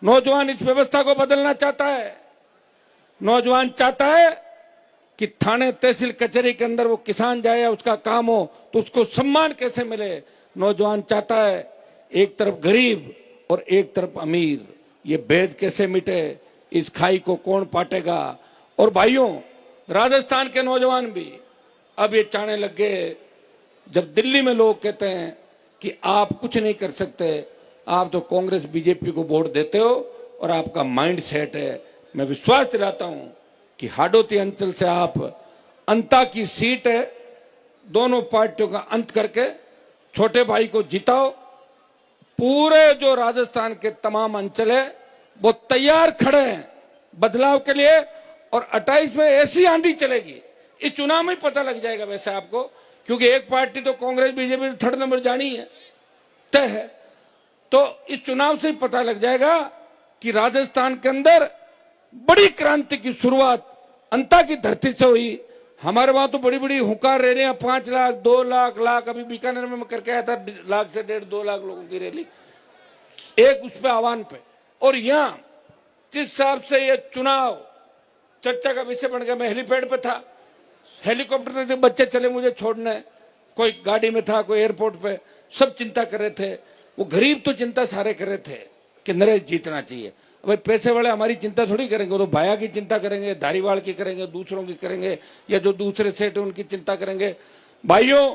नौजवान इस व्यवस्था को बदलना चाहता है। नौजवान चाहता है कि थाने तहसील कचहरी के अंदर वो किसान जाए या उसका काम हो तो उसको सम्मान कैसे मिले। नौजवान चाहता है एक तरफ गरीब और एक तरफ अमीर, ये भेद कैसे मिटे, इस खाई को कौन पाटेगा। और भाइयों, राजस्थान के नौजवान भी अब ये चाहने लग गए, जब दिल्ली में लोग कहते हैं कि आप कुछ नहीं कर सकते, आप तो कांग्रेस बीजेपी को वोट देते हो और आपका माइंड सेट है। मैं विश्वास दिलाता हूं कि हाडोती अंचल से आप अंता की सीट है, दोनों पार्टियों का अंत करके छोटे भाई को जिताओ। पूरे जो राजस्थान के तमाम अंचल है वो तैयार खड़े हैं बदलाव के लिए, और 28 में ऐसी आंधी चलेगी, इस चुनाव में पता लग जाएगा वैसे आपको, क्योंकि एक पार्टी तो कांग्रेस बीजेपी 3rd नंबर जानी है, तय है। तो इस चुनाव से ही पता लग जाएगा कि राजस्थान के अंदर बड़ी क्रांति की शुरुआत अंता की धरती से हुई। हमारे वहां तो बड़ी बड़ी हुंकार रैलियां, 5 लाख, 2 लाख, अभी बीकानेर में मैं करके आया था 1.5 लाख से 1.5-2 लाख लोगों की रैली एक उस पे आह्वान पे। और यहां जिस हिसाब से ये चुनाव चर्चा का विषय बन गया, मैं हेलीपैड पे था, हेलीकॉप्टर से बच्चे चले मुझे छोड़ने, कोई गाड़ी में था, कोई एयरपोर्ट पे, सब चिंता कर रहे थे। वो गरीब तो चिंता सारे कर रहे थे कि नरेश जीतना चाहिए। भाई पैसे वाले हमारी चिंता थोड़ी करेंगे, वो तो भाया की चिंता करेंगे, धारीवाल की करेंगे, दूसरों की करेंगे, या जो दूसरे सेठ है उनकी चिंता करेंगे। भाइयों,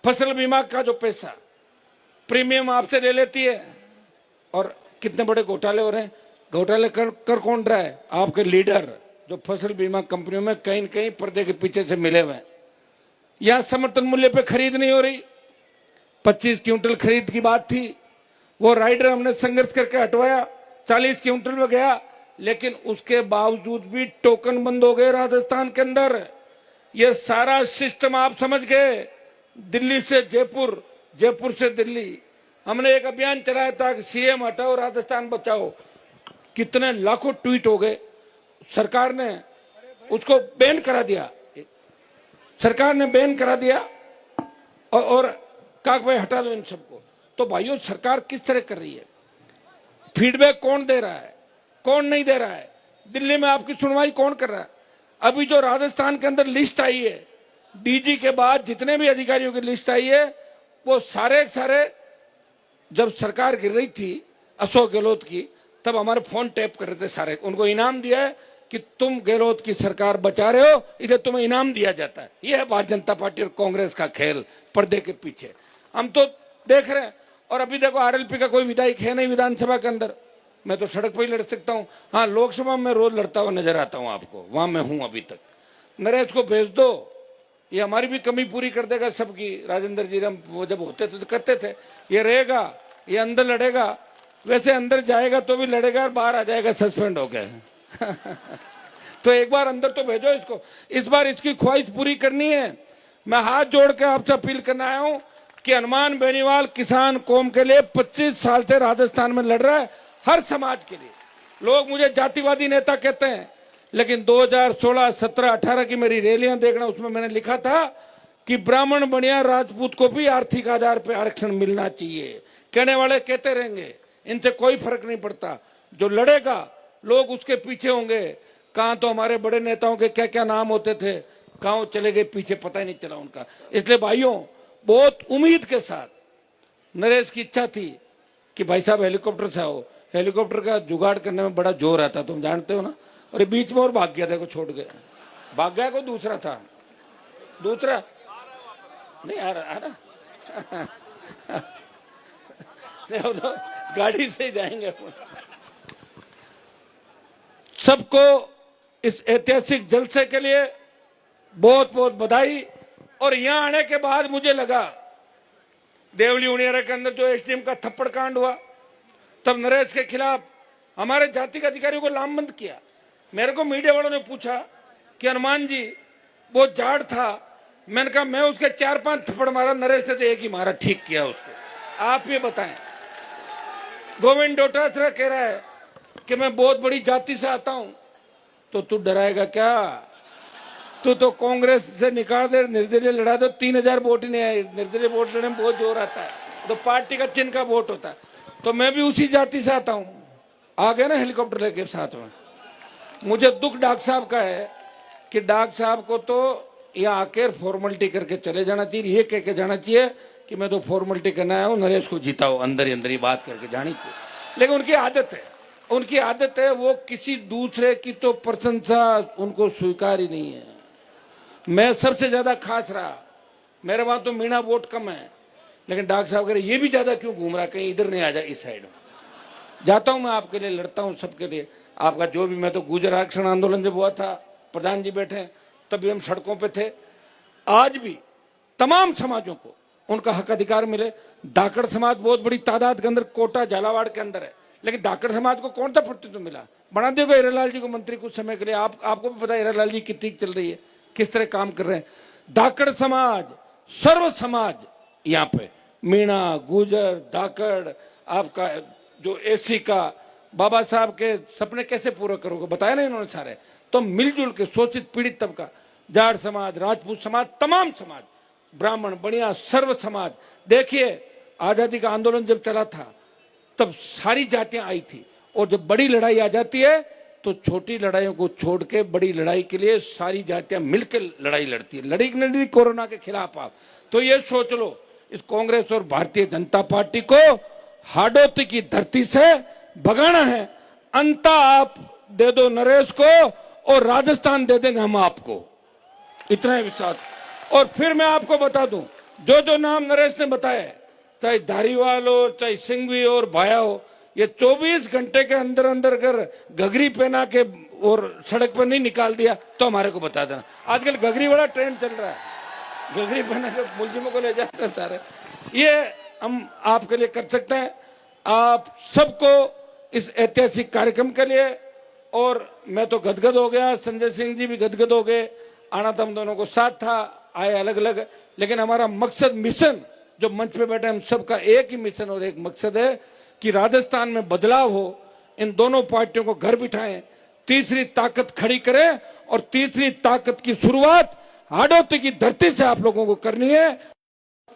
फसल बीमा का जो पैसा प्रीमियम आपसे ले लेती है, और कितने बड़े घोटाले हो रहे हैं। घोटाले कर कौन रहा है? आपके लीडर जो फसल बीमा कंपनियों में कहीं न कहीं पर्दे के पीछे से मिले हुए हैं। यहां समर्थन मूल्य पे खरीद नहीं हो रही। 25 क्विंटल खरीद की बात थी, वो राइडर हमने संघर्ष करके हटवाया, 40 क्विंटल में गया, लेकिन उसके बावजूद भी टोकन बंद हो गए राजस्थान के अंदर। ये सारा सिस्टम आप समझ गए। दिल्ली से जयपुर, जयपुर से दिल्ली, हमने एक अभियान चलाया था कि सीएम हटाओ राजस्थान बचाओ। कितने लाखों ट्वीट हो गए। सरकार ने उसको बैन करा दिया, सरकार ने बैन करा दिया और कहा भाई हटा दो इन सबको। तो भाइयों, सरकार किस तरह कर रही है? फीडबैक कौन दे रहा है, कौन नहीं दे रहा है? दिल्ली में आपकी सुनवाई कौन कर रहा है? अभी जो राजस्थान के अंदर लिस्ट आई है, डीजी के बाद जितने भी अधिकारियों की लिस्ट आई है, वो सारे जब सरकार गिर रही थी अशोक गहलोत की, तब हमारे फोन टैप कर रहे थे सारे। उनको इनाम दिया है कि तुम गहलोत की सरकार बचा रहे हो, इधर तुम्हें इनाम दिया जाता है। यह है भारतीय जनता पार्टी और कांग्रेस का खेल पर्दे के पीछे। हम तो देख रहे हैं। और अभी देखो, आरएलपी का कोई विधायक है नहीं विधानसभा के अंदर। मैं तो सड़क पर ही लड़ सकता हूँ। हाँ, लोकसभा में रोज लड़ता हुआ नजर आता हूँ आपको, वहां मैं हूं अभी तक। नरेश को भेज दो, ये हमारी भी कमी पूरी कर देगा सबकी। राजेंद्र जी हम वो जब होते थे तो करते थे। ये रहेगा, ये अंदर लड़ेगा, वैसे अंदर जाएगा तो भी लड़ेगा और बाहर आ जाएगा सस्पेंड हो गया। तो एक बार अंदर तो भेजो इसको। इस बार इसकी ख्वाहिश पूरी करनी है। मैं हाथ जोड़ के आपसे अपील करना आया हूं कि हनुमान बेनीवाल किसान कौम के लिए 25 साल से राजस्थान में लड़ रहा है, हर समाज के लिए। लोग मुझे जातिवादी नेता कहते हैं, लेकिन 2016, 17, 18 की मेरी रैलियां देखना, उसमें मैंने लिखा था कि ब्राह्मण बनिया राजपूत को भी आर्थिक आधार पर आरक्षण मिलना चाहिए। कहने वाले कहते रहेंगे, इनसे कोई फर्क नहीं पड़ता। जो लड़ेगा लोग उसके पीछे होंगे। कहां तो हमारे बड़े नेताओं के क्या क्या नाम होते थे, कहां चले गए पीछे, पता ही नहीं चला उनका। इसलिए भाइयों, बहुत उम्मीद के साथ नरेश की इच्छा थी कि भाई साहब हेलीकॉप्टर से आओ। हेलीकॉप्टर का जुगाड़ करने में बड़ा जोर आता, तुम जानते हो ना। और बीच में और भाग गया, देखो छोड़ गया, भाग गया। कोई दूसरा था, दूसरा नहीं आ रहा तो गाड़ी से ही जाएंगे। सबको इस ऐतिहासिक जलसे के लिए बहुत बहुत बधाई। और यहां आने के बाद मुझे लगा, देवली उनियारा के अंदर जो एसडीएम का थप्पड़ कांड हुआ, तब नरेश के खिलाफ हमारे जाति के अधिकारियों को लामबंद किया। मेरे को मीडिया वालों ने पूछा कि हनुमान जी वो जाट था। मैंने कहा मैं उसके 4-5 थप्पड़ मारा, नरेश ने तो एक ही मारा, ठीक किया उसको। आप ये बताएं। गोविंद डोटासरा कह रहा है कि मैं बहुत बड़ी जाति से आता हूं, तो तू डराएगा क्या? तू तो कांग्रेस से निकाल दे, निर्दलीय लड़ा दो, 3000 वोट ही नहीं आए। निर्दलीय वोट लेने में बहुत जोर आता है, तो पार्टी का चिन्ह का वोट होता है। तो मैं भी उसी जाति से आता हूं। आ गया ना हेलीकॉप्टर लेके साथ में। मुझे दुख डॉक्टर साहब का है कि डॉक्टर साहब को तो यहाँ आकर फॉर्मेलिटी करके चले जाना चाहिए। ये कह के जाना चाहिए कि मैं तो फॉर्मेलिटी करना आया हूँ, नरेश को जिताओ, अंदर ही अंदर ही बात करके जानी चाहिए। लेकिन उनकी आदत है, उनकी आदत है, वो किसी दूसरे की तो प्रशंसा उनको स्वीकार ही नहीं है। मैं सबसे ज्यादा खास रहा, मेरे वहां तो मीणा वोट कम है, लेकिन डॉक्टर साहब कह रहे ये भी ज्यादा क्यों घूम रहा, कहीं इधर नहीं आ जाए, इस साइड में जाता हूं मैं, आपके लिए लड़ता हूं, सबके लिए। आपका जो भी, मैं तो गुर्जर आरक्षण आंदोलन जब हुआ था, प्रधान जी बैठे तभी हम सड़कों पे थे। आज भी तमाम समाजों को उनका हक अधिकार मिले। धाकड़ समाज बहुत बड़ी तादाद के अंदर कोटा झालावाड़ के अंदर है, लेकिन धाकड़ समाज को कौन सा प्रतिनिधित्व मिला? बना देगा हीरालाल जी को मंत्री कुछ समय के लिए। आपको भी पता है हीरालाल जी कितनी चल रही है, किस तरह काम कर रहे हैं। धाकड़ समाज, सर्व समाज, यहाँ पे मीणा, गुजर, धाकड़, आपका जो एसी का, बाबा साहब के सपने कैसे पूरा करोगे, बताया ना इन्होंने सारे। तो मिलजुल के शोषित पीड़ित तबका, जाट समाज, राजपूत समाज, तमाम समाज, ब्राह्मण, बनिया, सर्व समाज। देखिए आजादी का आंदोलन जब चला था तब सारी जातियां आई थी, और जब बड़ी लड़ाई आ जाती है तो छोटी लड़ाइयों को छोड़ के बड़ी लड़ाई के लिए सारी जातियां मिलकर लड़ाई लड़ती है। लड़ी नहीं कोरोना के खिलाफ आप। तो ये सोच लो, इस कांग्रेस और भारतीय जनता पार्टी को हाडोती की धरती से भगाना है। अंता आप दे दो नरेश को, और राजस्थान दे देंगे हम आपको, इतना ही विश्वास। और फिर मैं आपको बता दूं, जो जो नाम नरेश ने बताया, चाहे धारीवाल हो, चाहे सिंघवी हो और भाया हो, ये 24 घंटे के अंदर अंदर अगर घघरी पहना के और सड़क पर नहीं निकाल दिया तो हमारे को बता देना। आजकल घघरी बड़ा ट्रेंड चल रहा है, घघरी पहना के मुलजिमों को ले जाते हैं सारे। ये हम आपके लिए कर सकते हैं, आप सबको इस ऐतिहासिक कार्यक्रम के लिए। और मैं तो गदगद हो गया, संजय सिंह जी भी गदगद हो गए। आना तो हम दोनों को साथ था, आए अलग अलग, लेकिन हमारा मकसद, मिशन जो मंच पे बैठे हम सबका एक ही मिशन और एक मकसद है कि राजस्थान में बदलाव हो, इन दोनों पार्टियों को घर बिठाएं, तीसरी ताकत खड़ी करें। और तीसरी ताकत की शुरुआत हाड़ौती की धरती से आप लोगों को करनी है।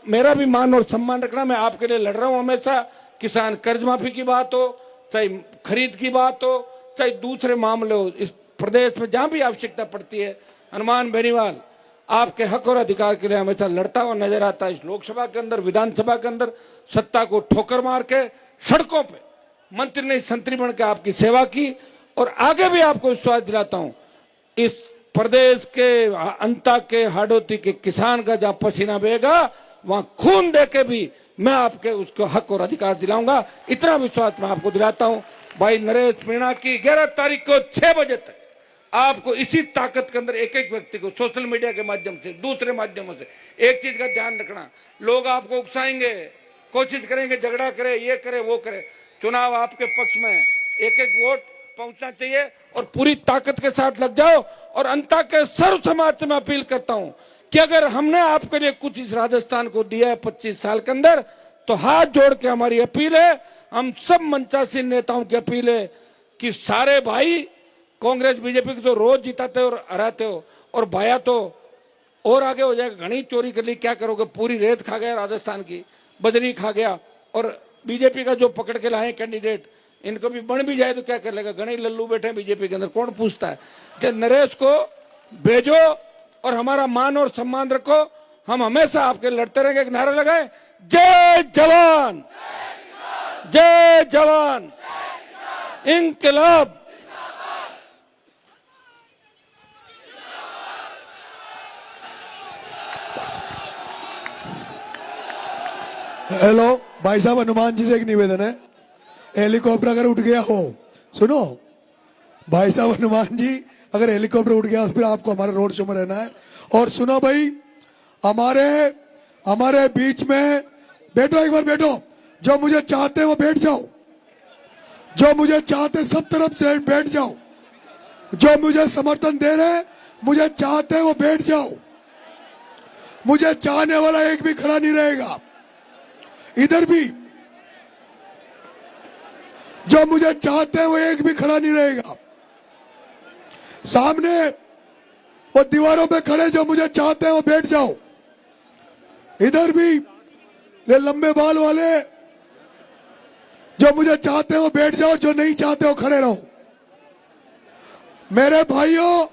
मेरा भी मान और सम्मान रखना, मैं आपके लिए लड़ रहा हूं हमेशा। किसान कर्ज माफी की बात हो, चाहे खरीद की बात हो, चाहे दूसरे मामले हो, इस प्रदेश में जहां भी आवश्यकता पड़ती है, हनुमान बेनीवाल आपके हक और अधिकार के लिए हमेशा लड़ता हुआ नजर आता है। इस लोकसभा के अंदर, विधानसभा के अंदर सत्ता को ठोकर मार के सड़कों पे मंत्री नहीं संतरी बन के आपकी सेवा की। और आगे भी आपको विश्वास दिलाता हूं, इस प्रदेश के अंता के हाड़ौती के किसान का जहां पसीना बहेगा वहां खून दे के भी मैं आपके उसको हक और अधिकार दिलाऊंगा। इतना विश्वास मैं आपको दिलाता हूं। भाई नरेश मीणा की 11 तारीख को 6 बजे तक आपको इसी ताकत के अंदर एक एक व्यक्ति को सोशल मीडिया के माध्यम से, दूसरे माध्यमों से एक चीज का ध्यान रखना, लोग आपको उकसाएंगे, कोशिश करेंगे झगड़ा करे, ये करे वो करे। चुनाव आपके पक्ष में है, एक एक वोट पहुंचना चाहिए और पूरी ताकत के साथ लग जाओ। और अंता के सर्व समाज से मैं अपील करता हूं कि अगर हमने आपके लिए कुछ इस राजस्थान को दिया है 25 साल के अंदर, तो हाथ जोड़ के हमारी अपील है, हम सब मंचासीन नेताओं की अपील है कि सारे भाई, कांग्रेस बीजेपी को तो रोज जिताते हो और हराते हो, और भाया तो और आगे हो जाएगा। घनी चोरी कर ली, क्या करोगे? पूरी रेत खा गया राजस्थान की, बजरी खा गया। और बीजेपी का जो पकड़ के लाए कैंडिडेट, इनको भी बन भी जाए तो क्या कर लेगा? घने लल्लू बैठे बीजेपी के अंदर, कौन पूछता है? कि नरेश को भेजो और हमारा मान और सम्मान रखो। हम हमेशा आपके लड़ते रहेंगे। एक नारा लगाए, जय जवान, जय जवान, इंकलाब। हेलो भाई साहब, हनुमान जी से एक निवेदन है, हेलीकॉप्टर अगर उठ गया हो, सुनो भाई साहब, हनुमान जी अगर हेलीकॉप्टर उठ गया तो फिर आपको हमारे रोड शो में रहना है। और सुनो भाई, हमारे बीच में बैठो, एक बार बैठो। जो मुझे चाहते हैं वो बैठ जाओ, जो मुझे चाहते सब तरफ से बैठ जाओ। जो मुझे समर्थन दे रहे हैं, मुझे चाहते हैं वो बैठ जाओ। मुझे चाहने वाला एक भी खड़ा नहीं रहेगा। इधर भी जो मुझे चाहते हैं वो एक भी खड़ा नहीं रहेगा। सामने वो दीवारों पे खड़े जो मुझे चाहते हैं वो बैठ जाओ। इधर भी ये लंबे बाल वाले जो मुझे चाहते हैं वो बैठ जाओ, जो नहीं चाहते वो खड़े रहो। मेरे भाइयों,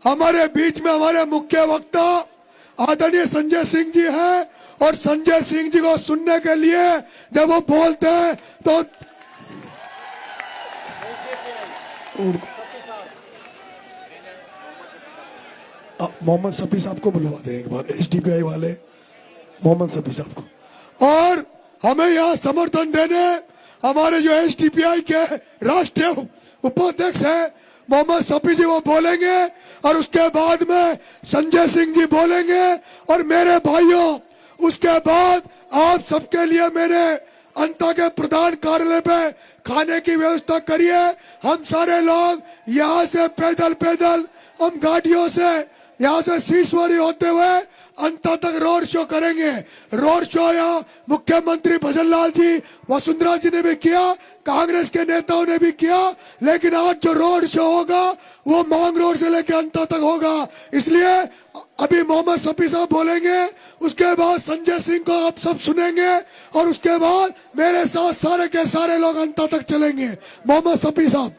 हमारे बीच में हमारे मुख्य वक्ता आदरणीय संजय सिंह जी हैं। और संजय सिंह जी को सुनने के लिए जब वो बोलते हैं तो मोहम्मद सफी साहब को बुलवा दें एक बार, एसडीपीआई वाले मोहम्मद सफी साहब को। और हमें यहाँ समर्थन देने हमारे जो एसडीपीआई के राष्ट्रीय उपाध्यक्ष हैं मोहम्मद सफी जी, वो बोलेंगे। और उसके बाद में संजय सिंह जी बोलेंगे। और मेरे भाइयों, उसके बाद आप सबके लिए मेरे अंता के प्रधान कार्यालय पे खाने की व्यवस्था करिए। हम सारे लोग यहाँ से पैदल हम गाड़ियों से यहाँ से शीशवाड़ी होते हुए अंता तक रोड शो करेंगे। रोड शो यहाँ मुख्यमंत्री भजनलाल जी, वसुंधरा जी ने भी किया, कांग्रेस के नेताओं ने भी किया। लेकिन आज जो रोड शो होगा वो मांग रोड से लेकर अंता तक होगा। इसलिए अभी मोहम्मद सफी साहब बोलेंगे, उसके बाद संजय सिंह को आप सब सुनेंगे। और उसके बाद मेरे साथ सारे के सारे लोग अंता तक चलेंगे। मोहम्मद सफी साहब।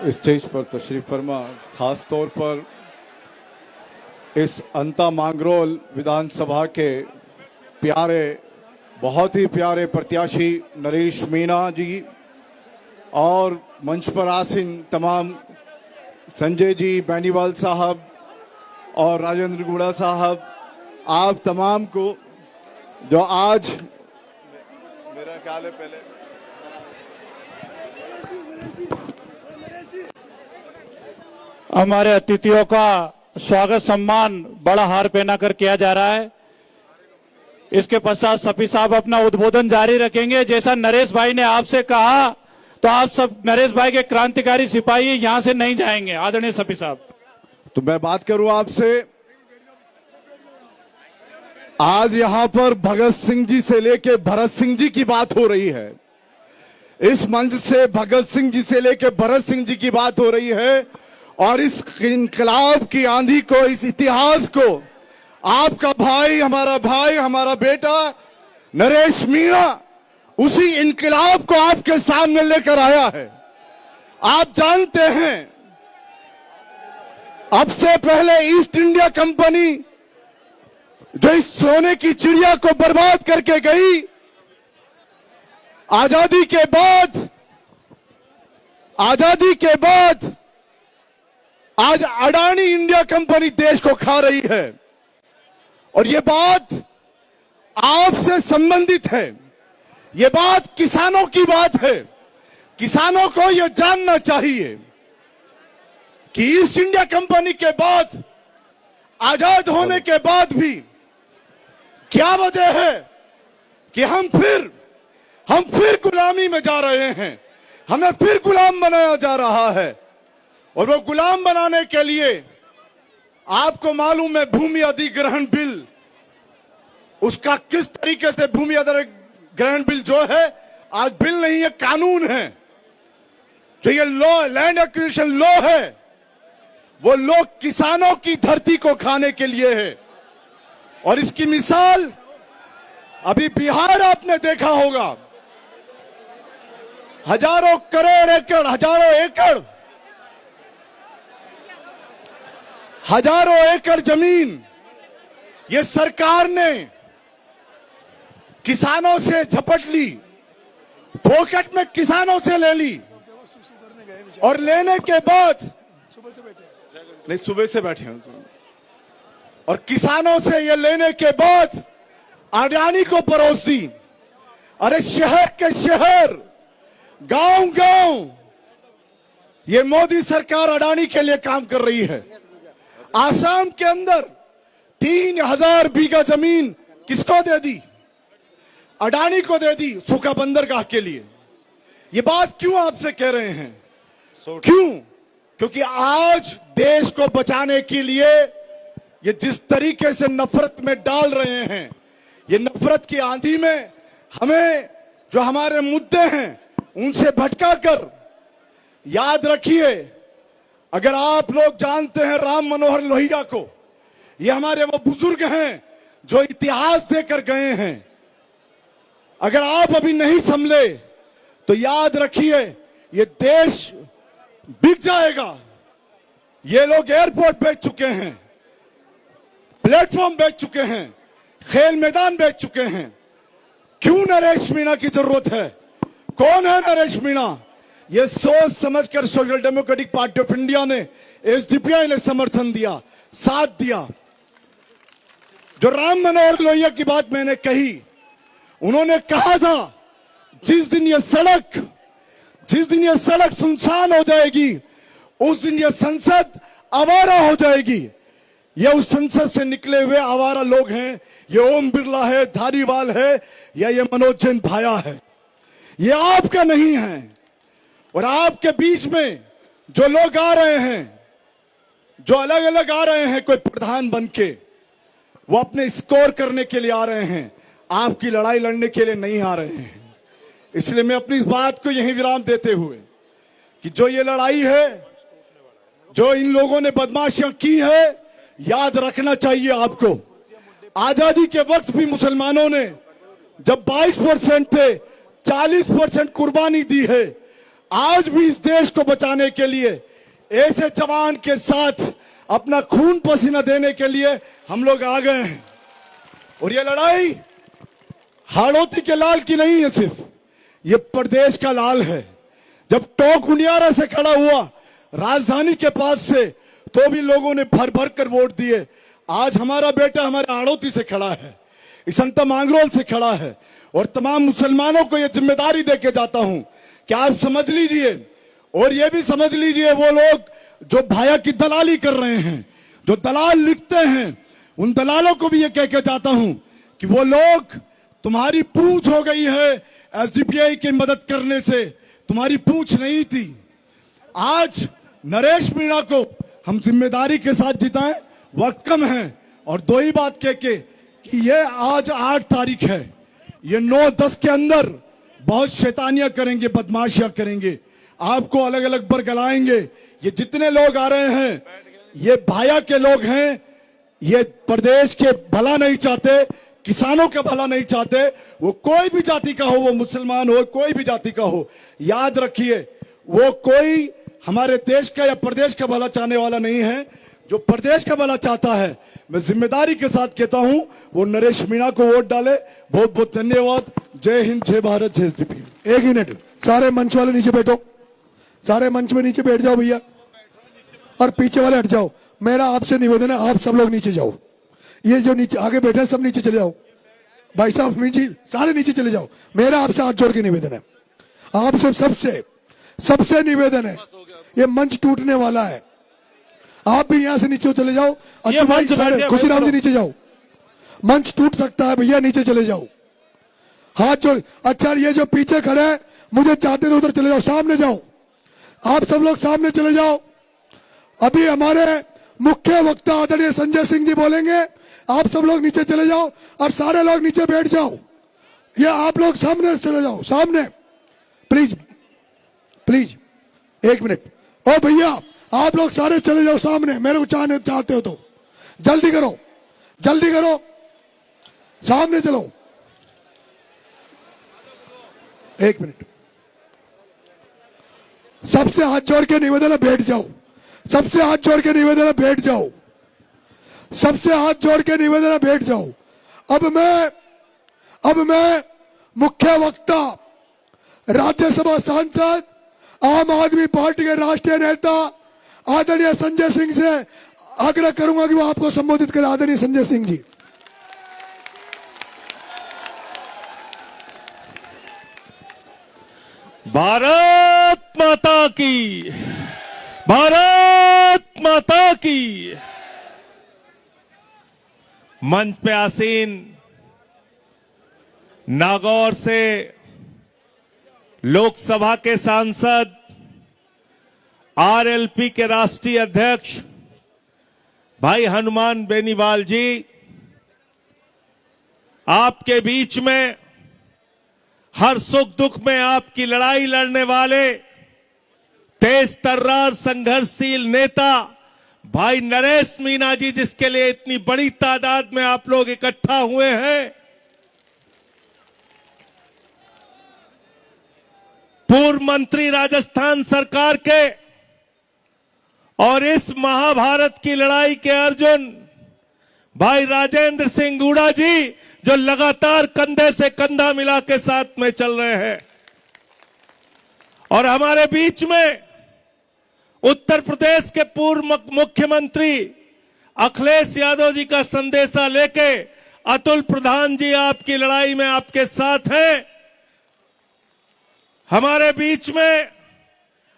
स्टेज पर तशरीफ फरमा। खास तौर पर इस अंता मांगरोल विधानसभा के प्यारे, बहुत ही प्यारे प्रत्याशी नरेश मीणा जी और मंच पर आसीन तमाम संजय जी, बेनीवाल साहब और राजेंद्र गुड़ा साहब, आप तमाम को जो आज मेरा ख्याल है पहले हमारे अतिथियों का स्वागत सम्मान बड़ा हार पहनाकर किया जा रहा है। इसके पश्चात सपी साहब अपना उद्बोधन जारी रखेंगे। जैसा नरेश भाई ने आपसे कहा, तो आप सब नरेश भाई के क्रांतिकारी सिपाही यहां से नहीं जाएंगे। आदरणीय सपी साहब, तो मैं बात करूं आपसे। आज यहां पर भगत सिंह जी से लेके भरत सिंह जी की बात हो रही है। इस मंच से भगत सिंह जी से लेके भरत सिंह जी की बात हो रही है, और इस इनकलाब की आंधी को, इस इतिहास को आपका भाई, हमारा बेटा नरेश मीणा उसी इनकलाब को आपके सामने लेकर आया है। आप जानते हैं, अब से पहले ईस्ट इंडिया कंपनी जो इस सोने की चिड़िया को बर्बाद करके गई, आजादी के बाद आज अडानी इंडिया कंपनी देश को खा रही है। और ये बात आपसे संबंधित है, ये बात किसानों की बात है। किसानों को यह जानना चाहिए कि ईस्ट इंडिया कंपनी के बाद, आजाद होने के बाद भी क्या वजह है कि हम फिर गुलामी में जा रहे हैं। हमें फिर गुलाम बनाया जा रहा है। और वो गुलाम बनाने के लिए आपको मालूम है, भूमि अधिग्रहण बिल, उसका किस तरीके से भूमि अधिग्रहण बिल जो है, आज बिल नहीं है, कानून है। जो ये लॉ, लैंड एक्विजिशन लॉ है, वो लॉ किसानों की धरती को खाने के लिए है। और इसकी मिसाल अभी बिहार आपने देखा होगा। हजारों करोड़ एकड़, हजारों एकड़ जमीन ये सरकार ने किसानों से झपट ली, फोकट में किसानों से ले ली। और लेने के बाद सुबह से बैठे हैं, और किसानों से ये लेने के बाद अडानी को परोस दी। अरे शहर के शहर, गांव ये मोदी सरकार अडानी के लिए काम कर रही है। आसाम के अंदर 3000 बीघा जमीन किसको दे दी? अडानी को दे दी, सूखा बंदरगाह के लिए। ये बात क्यों आपसे कह रहे हैं? क्यों? क्योंकि आज देश को बचाने के लिए ये जिस तरीके से नफरत में डाल रहे हैं, ये नफरत की आंधी में हमें जो हमारे मुद्दे हैं उनसे भटका कर, याद रखिए, अगर आप लोग जानते हैं राम मनोहर लोहिया को, ये हमारे वो बुजुर्ग हैं जो इतिहास देकर गए हैं। अगर आप अभी नहीं संभले तो याद रखिए, ये देश बिक जाएगा। ये लोग एयरपोर्ट बेच चुके हैं, प्लेटफॉर्म बेच चुके हैं, खेल मैदान बेच चुके हैं। क्यों नरेश मीणा की जरूरत है? कौन है नरेश मीणा? ये सोच समझकर social democratic party of India ने, एसडीपीआई ने समर्थन दिया, साथ दिया। जो राम मनोहर लोहिया की बात मैंने कही, उन्होंने कहा था जिस दिन ये सड़क सुनसान हो जाएगी, उस दिन ये संसद आवारा हो जाएगी। ये उस संसद से निकले हुए आवारा लोग हैं। ये ओम बिरला है, धारीवाल है, या ये मनोज जैन भाया है। ये आपका नहीं है। और आपके बीच में जो लोग आ रहे हैं, जो अलग अलग आ रहे हैं, कोई प्रधान बन के, वो अपने स्कोर करने के लिए आ रहे हैं, आपकी लड़ाई लड़ने के लिए नहीं आ रहे हैं। इसलिए मैं अपनी इस बात को यहीं विराम देते हुए कि जो ये लड़ाई है, जो इन लोगों ने बदमाशियां की है, याद रखना चाहिए आपको। आजादी के वक्त भी मुसलमानों ने जब 22% थे, 40% कुर्बानी दी है। आज भी इस देश को बचाने के लिए ऐसे जवान के साथ अपना खून पसीना देने के लिए हम लोग आ गए हैं। और ये लड़ाई हाड़ौती के लाल की नहीं है सिर्फ, ये प्रदेश का लाल है। जब टोंक उनियारा से खड़ा हुआ राजधानी के पास से, तो भी लोगों ने भर भर कर वोट दिए। आज हमारा बेटा हमारे आड़ोती से खड़ा है, संता मांगरोल से खड़ा है, और तमाम मुसलमानों को यह जिम्मेदारी देके जाता हूं कि आप समझ लीजिए, और ये भी समझ लीजिए वो लोग जो भाया की दलाली कर रहे हैं, जो दलाल लिखते हैं, उन दलालों को भी ये कह के जाता हूं कि वो लोग, तुम्हारी पूछ हो गई है एसडीपीआई की मदद करने से, तुम्हारी पूछ नहीं थी। आज नरेश मीणा को हम जिम्मेदारी के साथ जिताएं, वक्त कम है, और दो ही बात कह के कि ये आज 8 तारीख है, ये 9-10 के अंदर बहुत शैतानियां करेंगे, बदमाशियां करेंगे, आपको अलग अलग बरगलाएंगे। ये जितने लोग आ रहे हैं ये भाया के लोग हैं, ये प्रदेश के भला नहीं चाहते, किसानों का भला नहीं चाहते, वो कोई भी जाति का हो, वो मुसलमान हो, कोई भी जाति का हो। याद रखिए, वो कोई हमारे देश का या प्रदेश का भला चाहने वाला नहीं है। जो प्रदेश का भला चाहता है, मैं जिम्मेदारी के साथ कहता हूं, वो नरेश मीणा को वोट डाले। बहुत बहुत धन्यवाद। जय हिंद, जय भारत, जय एसडीपी। 1 मिनट, सारे मंच वाले नीचे बैठो, सारे मंच में नीचे बैठ जाओ भैया, और पीछे वाले हट जाओ। मेरा आपसे निवेदन है, आप सब लोग नीचे जाओ। ये जो नीचे आगे बैठे हैं सब नीचे चले जाओ। भाई साहब, मीजी सारे नीचे चले जाओ। मेरा आपसे हाथ जोड़ के निवेदन है, आपसे सबसे निवेदन है, ये मंच टूटने वाला है। आप भी यहां से नीचे चले जाओ। अच्छा भाई, सारे खुशीराम जी नीचे जाओ, मंच टूट सकता है भैया, नीचे चले जाओ, हाथ जोड़। अच्छा, ये जो पीछे खड़े हैं, मुझे चाहते तो उधर चले जाओ, सामने जाओ, आप सब लोग सामने चले जाओ। अभी हमारे मुख्य वक्ता आदरणीय संजय सिंह जी बोलेंगे, आप सब लोग नीचे चले जाओ और सारे लोग नीचे बैठ जाओ। ये आप लोग सामने चले जाओ, सामने प्लीज प्लीज। 1 मिनट, ओ भैया आप लोग सारे चले जाओ सामने, मेरे को चाहते हो तो जल्दी करो, जल्दी करो, सामने चलो। 1 मिनट, सबसे हाथ जोड़ के निवेदन है बैठ जाओ, सबसे हाथ जोड़ के निवेदन है बैठ जाओ, सबसे हाथ जोड़ के निवेदन है बैठ जाओ। अब मैं मुख्य वक्ता, राज्यसभा सांसद, आम आदमी पार्टी के राष्ट्रीय नेता आदरणीय संजय सिंह से आग्रह करूंगा कि वो आपको संबोधित करें। आदरणीय संजय सिंह जी। भारत माता की, भारत माता की। मंच पे आसीन नागौर से लोकसभा के सांसद, आरएलपी के राष्ट्रीय अध्यक्ष भाई हनुमान बेनीवाल जी, आपके बीच में हर सुख दुख में आपकी लड़ाई लड़ने वाले तेज तर्रार संघर्षशील नेता भाई नरेश मीणा जी, जिसके लिए इतनी बड़ी तादाद में आप लोग इकट्ठा हुए हैं, पूर्व मंत्री राजस्थान सरकार के और इस महाभारत की लड़ाई के अर्जुन भाई राजेंद्र सिंह गुड़ा जी, जो लगातार कंधे से कंधा मिला के साथ में चल रहे हैं। और हमारे बीच में उत्तर प्रदेश के पूर्व मुख्यमंत्री अखिलेश यादव जी का संदेशा लेके अतुल प्रधान जी आपकी लड़ाई में आपके साथ हैं। हमारे बीच में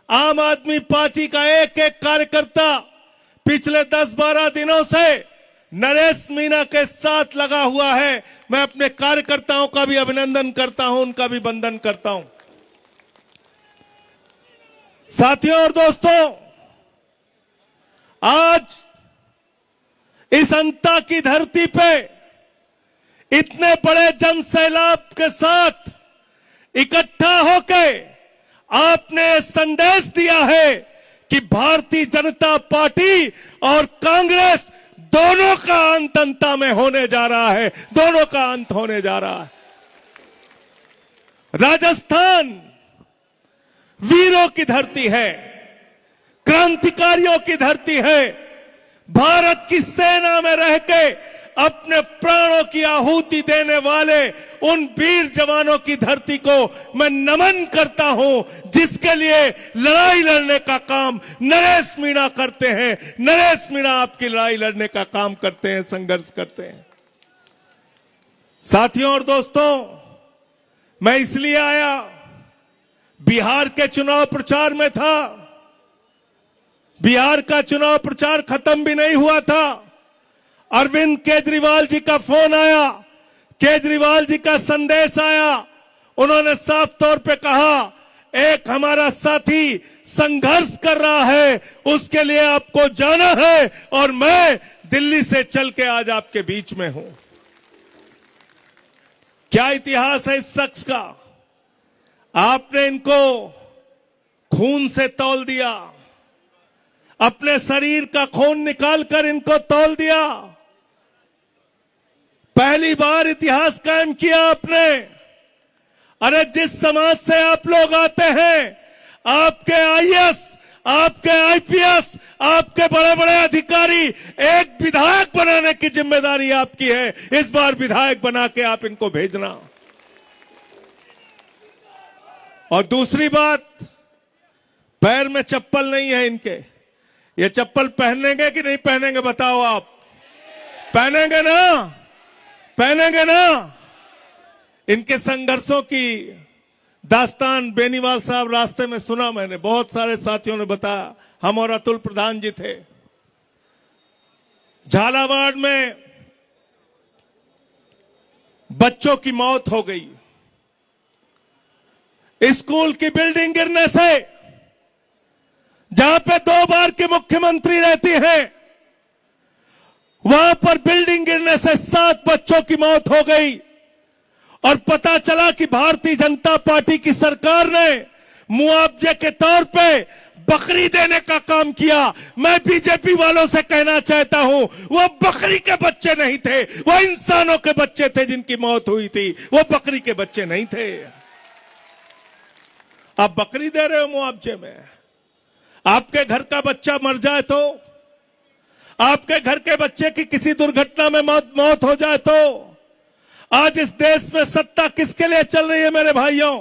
आम आदमी पार्टी का एक एक कार्यकर्ता पिछले 10-12 दिनों से नरेश मीणा के साथ लगा हुआ है। मैं अपने कार्यकर्ताओं का भी अभिनंदन करता हूं, उनका भी वंदन करता हूं। साथियों और दोस्तों, आज इस अंता की धरती पे इतने बड़े जन सैलाब के साथ इकट्ठा होके आपने संदेश दिया है कि भारतीय जनता पार्टी और कांग्रेस दोनों का अंत अंता में होने जा रहा है, दोनों का अंत होने जा रहा है। राजस्थान वीरों की धरती है, क्रांतिकारियों की धरती है। भारत की सेना में रह के अपने प्राणों की आहुति देने वाले उन वीर जवानों की धरती को मैं नमन करता हूं, जिसके लिए लड़ाई लड़ने का काम नरेश मीणा करते हैं। नरेश मीणा आपकी लड़ाई लड़ने का काम करते हैं, संघर्ष करते हैं। साथियों और दोस्तों, मैं इसलिए आया, बिहार के चुनाव प्रचार में था। बिहार का चुनाव प्रचार खत्म भी नहीं हुआ था, अरविंद केजरीवाल जी का फोन आया, केजरीवाल जी का संदेश आया। उन्होंने साफ तौर पे कहा, एक हमारा साथी संघर्ष कर रहा है, उसके लिए आपको जाना है, और मैं दिल्ली से चल के आज आपके बीच में हूं। क्या इतिहास है इस शख्स का। आपने इनको खून से तौल दिया, अपने शरीर का खून निकालकर इनको तौल दिया। पहली बार इतिहास कायम किया आपने। अरे जिस समाज से आप लोग आते हैं, आपके आईएएस, आपके आईपीएस, आपके बड़े बड़े अधिकारी, एक विधायक बनाने की जिम्मेदारी आपकी है। इस बार विधायक बना के आप इनको भेजना। और दूसरी बात, पैर में चप्पल नहीं है इनके। ये चप्पल पहनेंगे कि नहीं पहनेंगे, बताओ आप। पहनेंगे ना, पहनेंगे ना। इनके संघर्षों की दास्तान बेनीवाल साहब रास्ते में सुना मैंने, बहुत सारे साथियों ने बताया। हम और अतुल प्रधान जी थे झालावाड़ में, बच्चों की मौत हो गई स्कूल की बिल्डिंग गिरने से, जहां पे 2 बार के मुख्यमंत्री रहती हैं, वहां पर बिल्डिंग गिरने से 7 बच्चों की मौत हो गई। और पता चला कि भारतीय जनता पार्टी की सरकार ने मुआवजे के तौर पे बकरी देने का काम किया। मैं बीजेपी वालों से कहना चाहता हूं, वो बकरी के बच्चे नहीं थे, वो इंसानों के बच्चे थे जिनकी मौत हुई थी, वो बकरी के बच्चे नहीं थे। आप बकरी दे रहे हो मुआवजे में। आपके घर का बच्चा मर जाए तो, आपके घर के बच्चे की किसी दुर्घटना में मौत हो जाए तो, आज इस देश में सत्ता किसके लिए चल रही है मेरे भाइयों?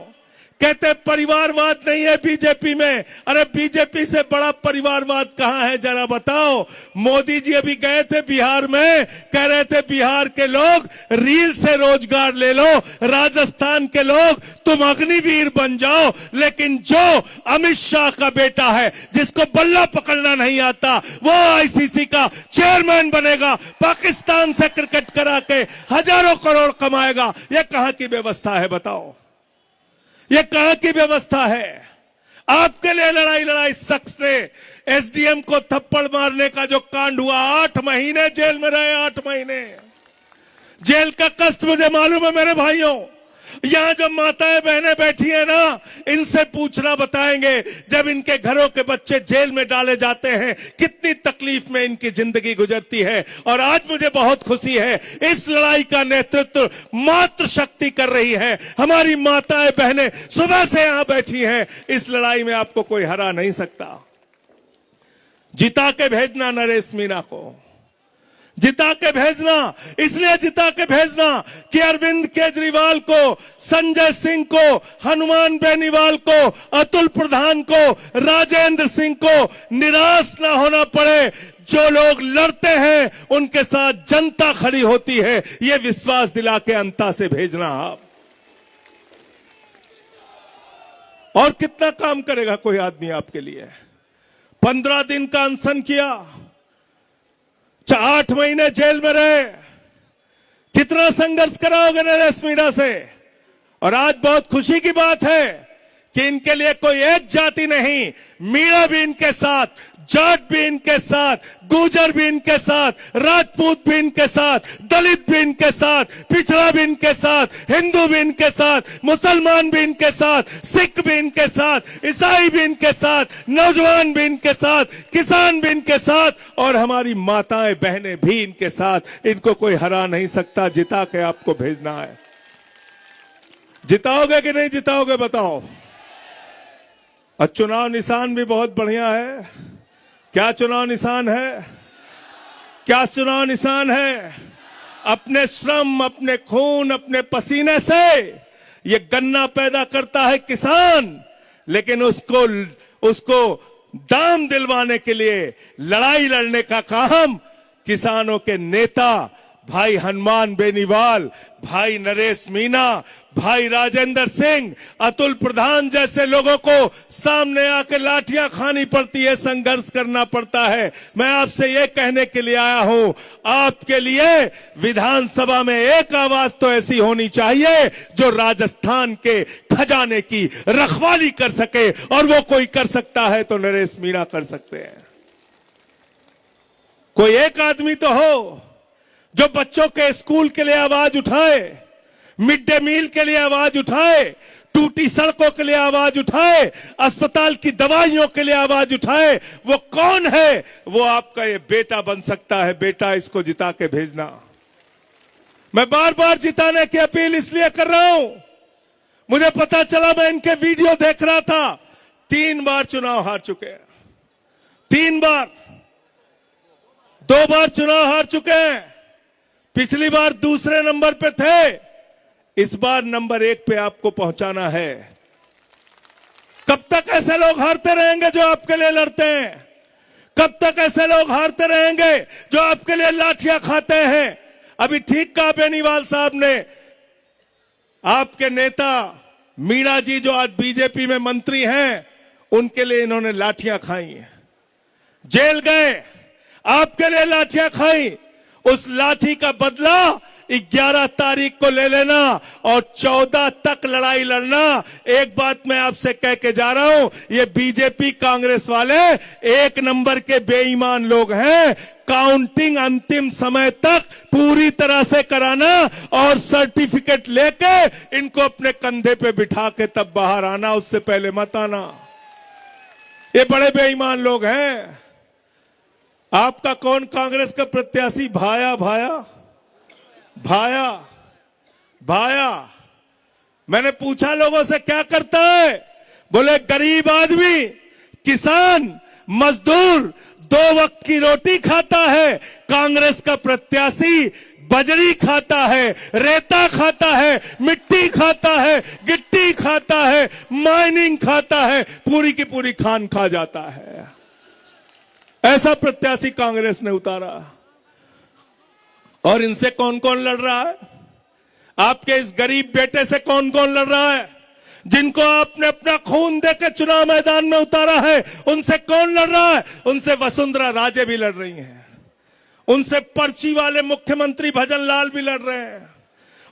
कहते परिवारवाद नहीं है बीजेपी में। अरे बीजेपी से बड़ा परिवारवाद कहां है, जरा बताओ। मोदी जी अभी गए थे बिहार में, कह रहे थे बिहार के लोग रील से रोजगार ले लो, राजस्थान के लोग तुम अग्निवीर बन जाओ। लेकिन जो अमित शाह का बेटा है, जिसको बल्ला पकड़ना नहीं आता, वो आईसीसी का चेयरमैन बनेगा, पाकिस्तान से क्रिकेट करा के हजारों करोड़ कमाएगा। ये कहां की व्यवस्था है बताओ, ये कहां की व्यवस्था है? आपके लिए लड़ाई शख्स ने एसडीएम को थप्पड़ मारने का जो कांड हुआ, 8 महीने जेल में रहे। 8 महीने जेल का कष्ट मुझे मालूम है मेरे भाइयों। यहां जो माताएं बहनें बैठी हैं ना, इनसे पूछना बताएंगे, जब इनके घरों के बच्चे जेल में डाले जाते हैं, कितनी तकलीफ में इनकी जिंदगी गुजरती है। और आज मुझे बहुत खुशी है, इस लड़ाई का नेतृत्व मातृशक्ति कर रही है। हमारी माताएं बहनें सुबह से यहां बैठी हैं। इस लड़ाई में आपको कोई हरा नहीं सकता। जिता के भेजना नरेश मीणा को, जिता के भेजना। इसलिए जिता के भेजना कि अरविंद केजरीवाल को, संजय सिंह को, हनुमान बेनीवाल को, अतुल प्रधान को, राजेंद्र सिंह को निराश ना होना पड़े। जो लोग लड़ते हैं उनके साथ जनता खड़ी होती है, ये विश्वास दिला के अंता से भेजना आप। और कितना काम करेगा कोई आदमी आपके लिए? 15 दिन का अनशन किया, 8 महीने जेल में रहे, कितना संघर्ष कराओगे नरेश मीणा से? और आज बहुत खुशी की बात है कि इनके लिए कोई एक जाति नहीं, मीणा भी इनके साथ, जाट भी इनके साथ, गुर्जर भी इनके साथ, राजपूत भी इनके साथ, दलित भी इनके साथ, पिछड़ा भी इनके साथ, हिंदू भी इनके साथ, मुसलमान भी इनके साथ, सिख भी इनके साथ, ईसाई भी इनके साथ, नौजवान भी इनके साथ, किसान भी इनके साथ, और हमारी माताएं बहनें भी इनके साथ। इनको कोई हरा नहीं सकता। जिता के आपको भेजना है। जिताओगे कि नहीं जिताओगे बताओ? और चुनाव निशान भी बहुत बढ़िया है। क्या चुनाव निशान है? क्या चुनाव निशान है? अपने श्रम, अपने खून, अपने पसीने से ये गन्ना पैदा करता है किसान, लेकिन उसको दाम दिलवाने के लिए लड़ाई लड़ने का काम किसानों के नेता भाई हनुमान बेनीवाल, भाई नरेश मीणा, भाई राजेंद्र सिंह, अतुल प्रधान जैसे लोगों को सामने आकर लाठियां खानी पड़ती है, संघर्ष करना पड़ता है। मैं आपसे ये कहने के लिए आया हूं, आपके लिए विधानसभा में एक आवाज तो ऐसी होनी चाहिए जो राजस्थान के खजाने की रखवाली कर सके, और वो कोई कर सकता है तो नरेश मीणा कर सकते हैं। कोई एक आदमी तो हो जो बच्चों के स्कूल के लिए आवाज उठाए, मिड डे मील के लिए आवाज उठाए, टूटी सड़कों के लिए आवाज उठाए, अस्पताल की दवाइयों के लिए आवाज उठाए। वो कौन है? वो आपका ये बेटा बन सकता है। बेटा, इसको जिता के भेजना। मैं बार बार जिताने की अपील इसलिए कर रहा हूं, मुझे पता चला, मैं इनके वीडियो देख रहा था, 3 बार चुनाव हार चुके हैं, 3 बार, 2 बार चुनाव हार चुके हैं। पिछली बार दूसरे नंबर पे थे, इस बार नंबर 1 पे आपको पहुंचाना है। कब तक ऐसे लोग हारते रहेंगे जो आपके लिए लड़ते हैं? कब तक ऐसे लोग हारते रहेंगे जो आपके लिए लाठियां खाते हैं? अभी ठीक कहा बेनीवाल साहब ने, आपके नेता मीणा जी जो आज बीजेपी में मंत्री हैं, उनके लिए इन्होंने लाठियां खाई, जेल गए, आपके लिए लाठियां खाई। उस लाठी का बदला 11 तारीख को ले लेना और 14 तक लड़ाई लड़ना। एक बात मैं आपसे कह के जा रहा हूं, ये बीजेपी कांग्रेस वाले 1 नंबर के बेईमान लोग हैं। काउंटिंग अंतिम समय तक पूरी तरह से कराना और सर्टिफिकेट लेके इनको अपने कंधे पे बिठा के तब बाहर आना, उससे पहले मत आना। ये बड़े बेईमान लोग हैं। आपका कौन कांग्रेस का प्रत्याशी? भाया भाया भाया भाया। मैंने पूछा लोगों से क्या करता है, बोले गरीब आदमी, किसान, मजदूर 2 वक्त की रोटी खाता है। कांग्रेस का प्रत्याशी बजरी खाता है, रेता खाता है, मिट्टी खाता है, गिट्टी खाता है, माइनिंग खाता है, पूरी की पूरी खान खा जाता है। ऐसा प्रत्याशी कांग्रेस ने उतारा। और इनसे कौन कौन लड़ रहा है? आपके इस गरीब बेटे से कौन कौन लड़ रहा है? जिनको आपने अपना खून देकर चुनाव मैदान में उतारा है, उनसे कौन लड़ रहा है? उनसे वसुंधरा राजे भी लड़ रही हैं, उनसे पर्ची वाले मुख्यमंत्री भजन लाल भी लड़ रहे हैं,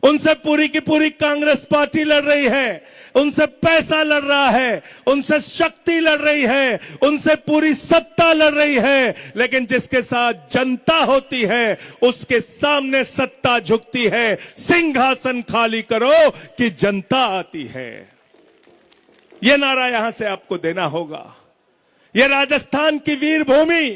उनसे पूरी की पूरी कांग्रेस पार्टी लड़ रही है, उनसे पैसा लड़ रहा है, उनसे शक्ति लड़ रही है, उनसे पूरी सत्ता लड़ रही है। लेकिन जिसके साथ जनता होती है, उसके सामने सत्ता झुकती है। सिंहासन खाली करो कि जनता आती है। यह नारा यहां से आपको देना होगा। यह राजस्थान की वीर भूमि,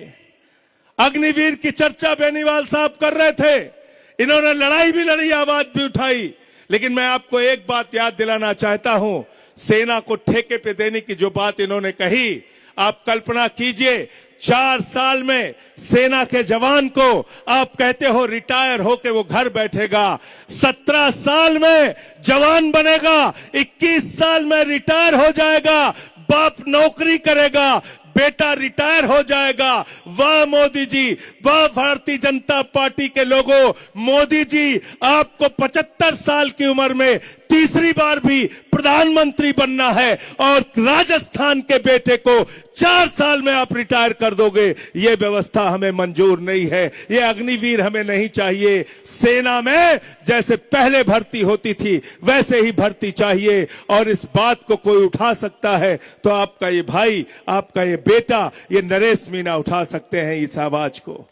अग्निवीर की चर्चा बेनीवाल साहब कर रहे थे। इन्होंने लड़ाई भी लड़ी, आवाज भी उठाई। लेकिन मैं आपको एक बात याद दिलाना चाहता हूं, सेना को ठेके पे देने की जो बात इन्होंने कही, आप कल्पना कीजिए 4 साल में सेना के जवान को आप कहते हो रिटायर होके वो घर बैठेगा, 17 साल में जवान बनेगा, 21 साल में रिटायर हो जाएगा, बाप नौकरी करेगा, बेटा रिटायर हो जाएगा। वाह मोदी जी, वाह भारतीय जनता पार्टी के लोगों, मोदी जी आपको 75 साल की उम्र में तीसरी बार भी प्रधानमंत्री बनना है और राजस्थान के बेटे को 4 साल में आप रिटायर कर दोगे। ये व्यवस्था हमें मंजूर नहीं है, ये अग्निवीर हमें नहीं चाहिए। सेना में जैसे पहले भर्ती होती थी वैसे ही भर्ती चाहिए। और इस बात को कोई उठा सकता है तो आपका ये भाई, आपका ये बेटा, ये नरेश मीणा उठा सकते हैं इस आवाज को।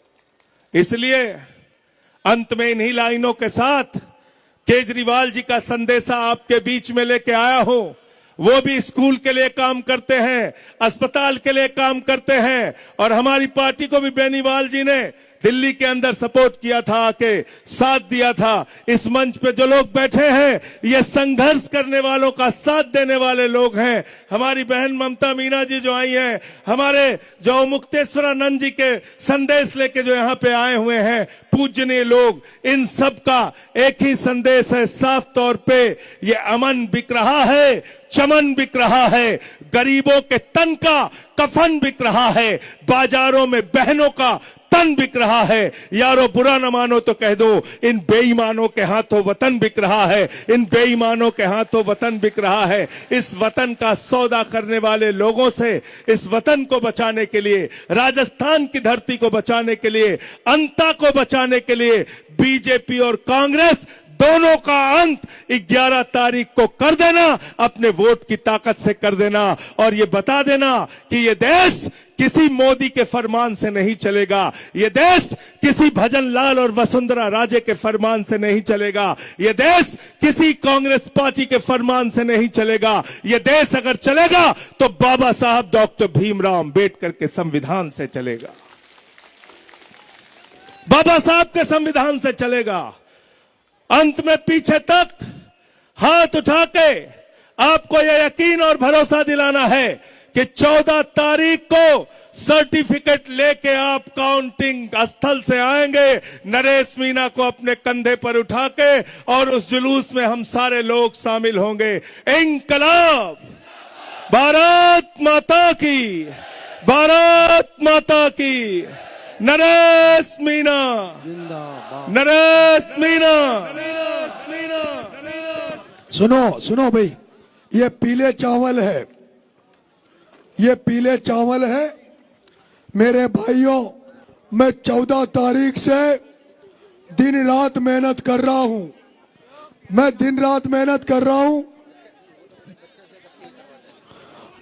इसलिए अंत में इन्हीं लाइनों के साथ केजरीवाल जी का संदेशा आपके बीच में लेके आया हूं। वो भी स्कूल के लिए काम करते हैं, अस्पताल के लिए काम करते हैं, और हमारी पार्टी को भी बेनीवाल जी ने दिल्ली के अंदर सपोर्ट किया था, आके साथ दिया था। इस मंच पे जो लोग बैठे हैं, ये संघर्ष करने वालों का साथ देने वाले लोग हैं। हमारी बहन ममता मीणा जी जो आई हैं, हमारे जो मुक्तेश्वरानंद जी के संदेश लेके जो यहाँ पे आए हुए हैं, पूजनीय लोग, इन सब का एक ही संदेश है साफ तौर पे, ये अमन बिक रहा है, चमन बिक रहा है, गरीबों के तन का कफन बिक रहा है, बाजारों में बहनों का तन बिक रहा है। यारो बुरा न मानो तो कह दो, इन बेईमानों के हाथों वतन बिक रहा है, इन बेईमानों के हाथों वतन बिक रहा है। इस वतन का सौदा करने वाले लोगों से, इस वतन को बचाने के लिए, राजस्थान की धरती को बचाने के लिए, अंता को बचाने के लिए बीजेपी और कांग्रेस दोनों का अंत 11 तारीख को कर देना, अपने वोट की ताकत से कर देना, और ये बता देना कि ये देश किसी मोदी के फरमान से नहीं चलेगा, ये देश किसी भजन लाल और वसुंधरा राजे के फरमान से नहीं चलेगा, ये देश किसी कांग्रेस पार्टी के फरमान से नहीं चलेगा। ये देश अगर चलेगा तो बाबा साहब डॉक्टर भीमराव अंबेडकर के संविधान से चलेगा, बाबा साहब के संविधान से चलेगा। अंत में पीछे तक हाथ उठा के आपको यह यकीन और भरोसा दिलाना है कि 14 तारीख को सर्टिफिकेट लेके आप काउंटिंग स्थल से आएंगे, नरेश मीणा को अपने कंधे पर उठा के, और उस जुलूस में हम सारे लोग शामिल होंगे। इंकलाब, भारत माता की, भारत माता की, नरेश मीणा, नरेश मीणा। सुनो सुनो भाई, ये पीले चावल है, ये पीले चावल है मेरे भाइयों। मैं 14 तारीख से दिन रात मेहनत कर रहा हूं, मैं दिन रात मेहनत कर रहा हूं।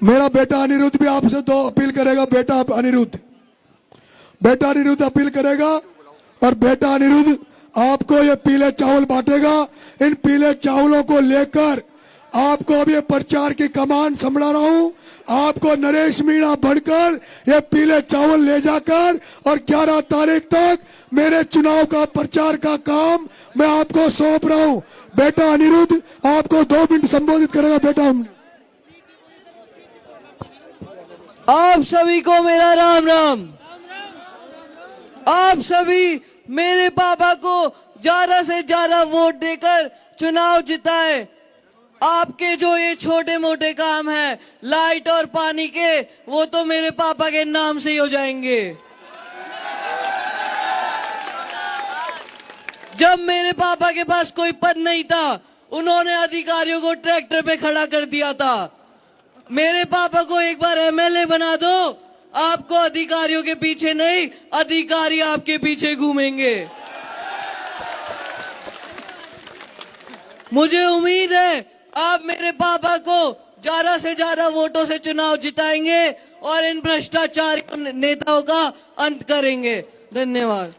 मेरा बेटा अनिरुद्ध भी आपसे तो अपील करेगा, बेटा अनिरुद्ध अपील करेगा, और बेटा अनिरुद्ध आपको ये पीले चावल बांटेगा। इन पीले चावलों को लेकर आपको अब ये प्रचार की कमान संभाल रहा हूं। आपको नरेश मीणा बढ़कर ये पीले चावल ले जाकर, और 11 तारीख तक मेरे चुनाव का प्रचार का काम मैं आपको सौंप रहा हूं। बेटा अनिरुद्ध आपको 2 मिनट संबोधित करेगा। बेटा, आप सभी को मेरा राम राम। आप सभी मेरे पापा को ज्यादा से ज्यादा वोट देकर चुनाव जिताए। आपके जो ये छोटे मोटे काम हैं, लाइट और पानी के, वो तो मेरे पापा के नाम से ही हो जाएंगे। जब मेरे पापा के पास कोई पद नहीं था, उन्होंने अधिकारियों को ट्रैक्टर पे खड़ा कर दिया था। मेरे पापा को एक बार एमएलए बना दो, आपको अधिकारियों के पीछे नहीं, अधिकारी आपके पीछे घूमेंगे। मुझे उम्मीद है आप मेरे पापा को ज्यादा से ज्यादा वोटों से चुनाव जिताएंगे और इन भ्रष्टाचारी नेताओं का अंत करेंगे। धन्यवाद।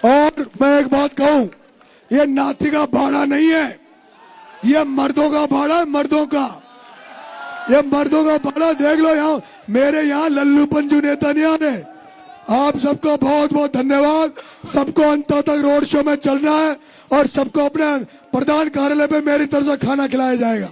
और मैं एक बात कहूं, ये नाती का भाड़ा नहीं है, ये मर्दों का भाड़ा है, मर्दों का, ये मर्दों का भाड़ा। देख लो, यहाँ मेरे यहाँ लल्लू पंजू नेता नहीं आने। आप सबको बहुत बहुत धन्यवाद। सबको अंत तक रोड शो में चलना है, और सबको अपने प्रधान कार्यालय पे मेरी तरफ से खाना खिलाया जाएगा।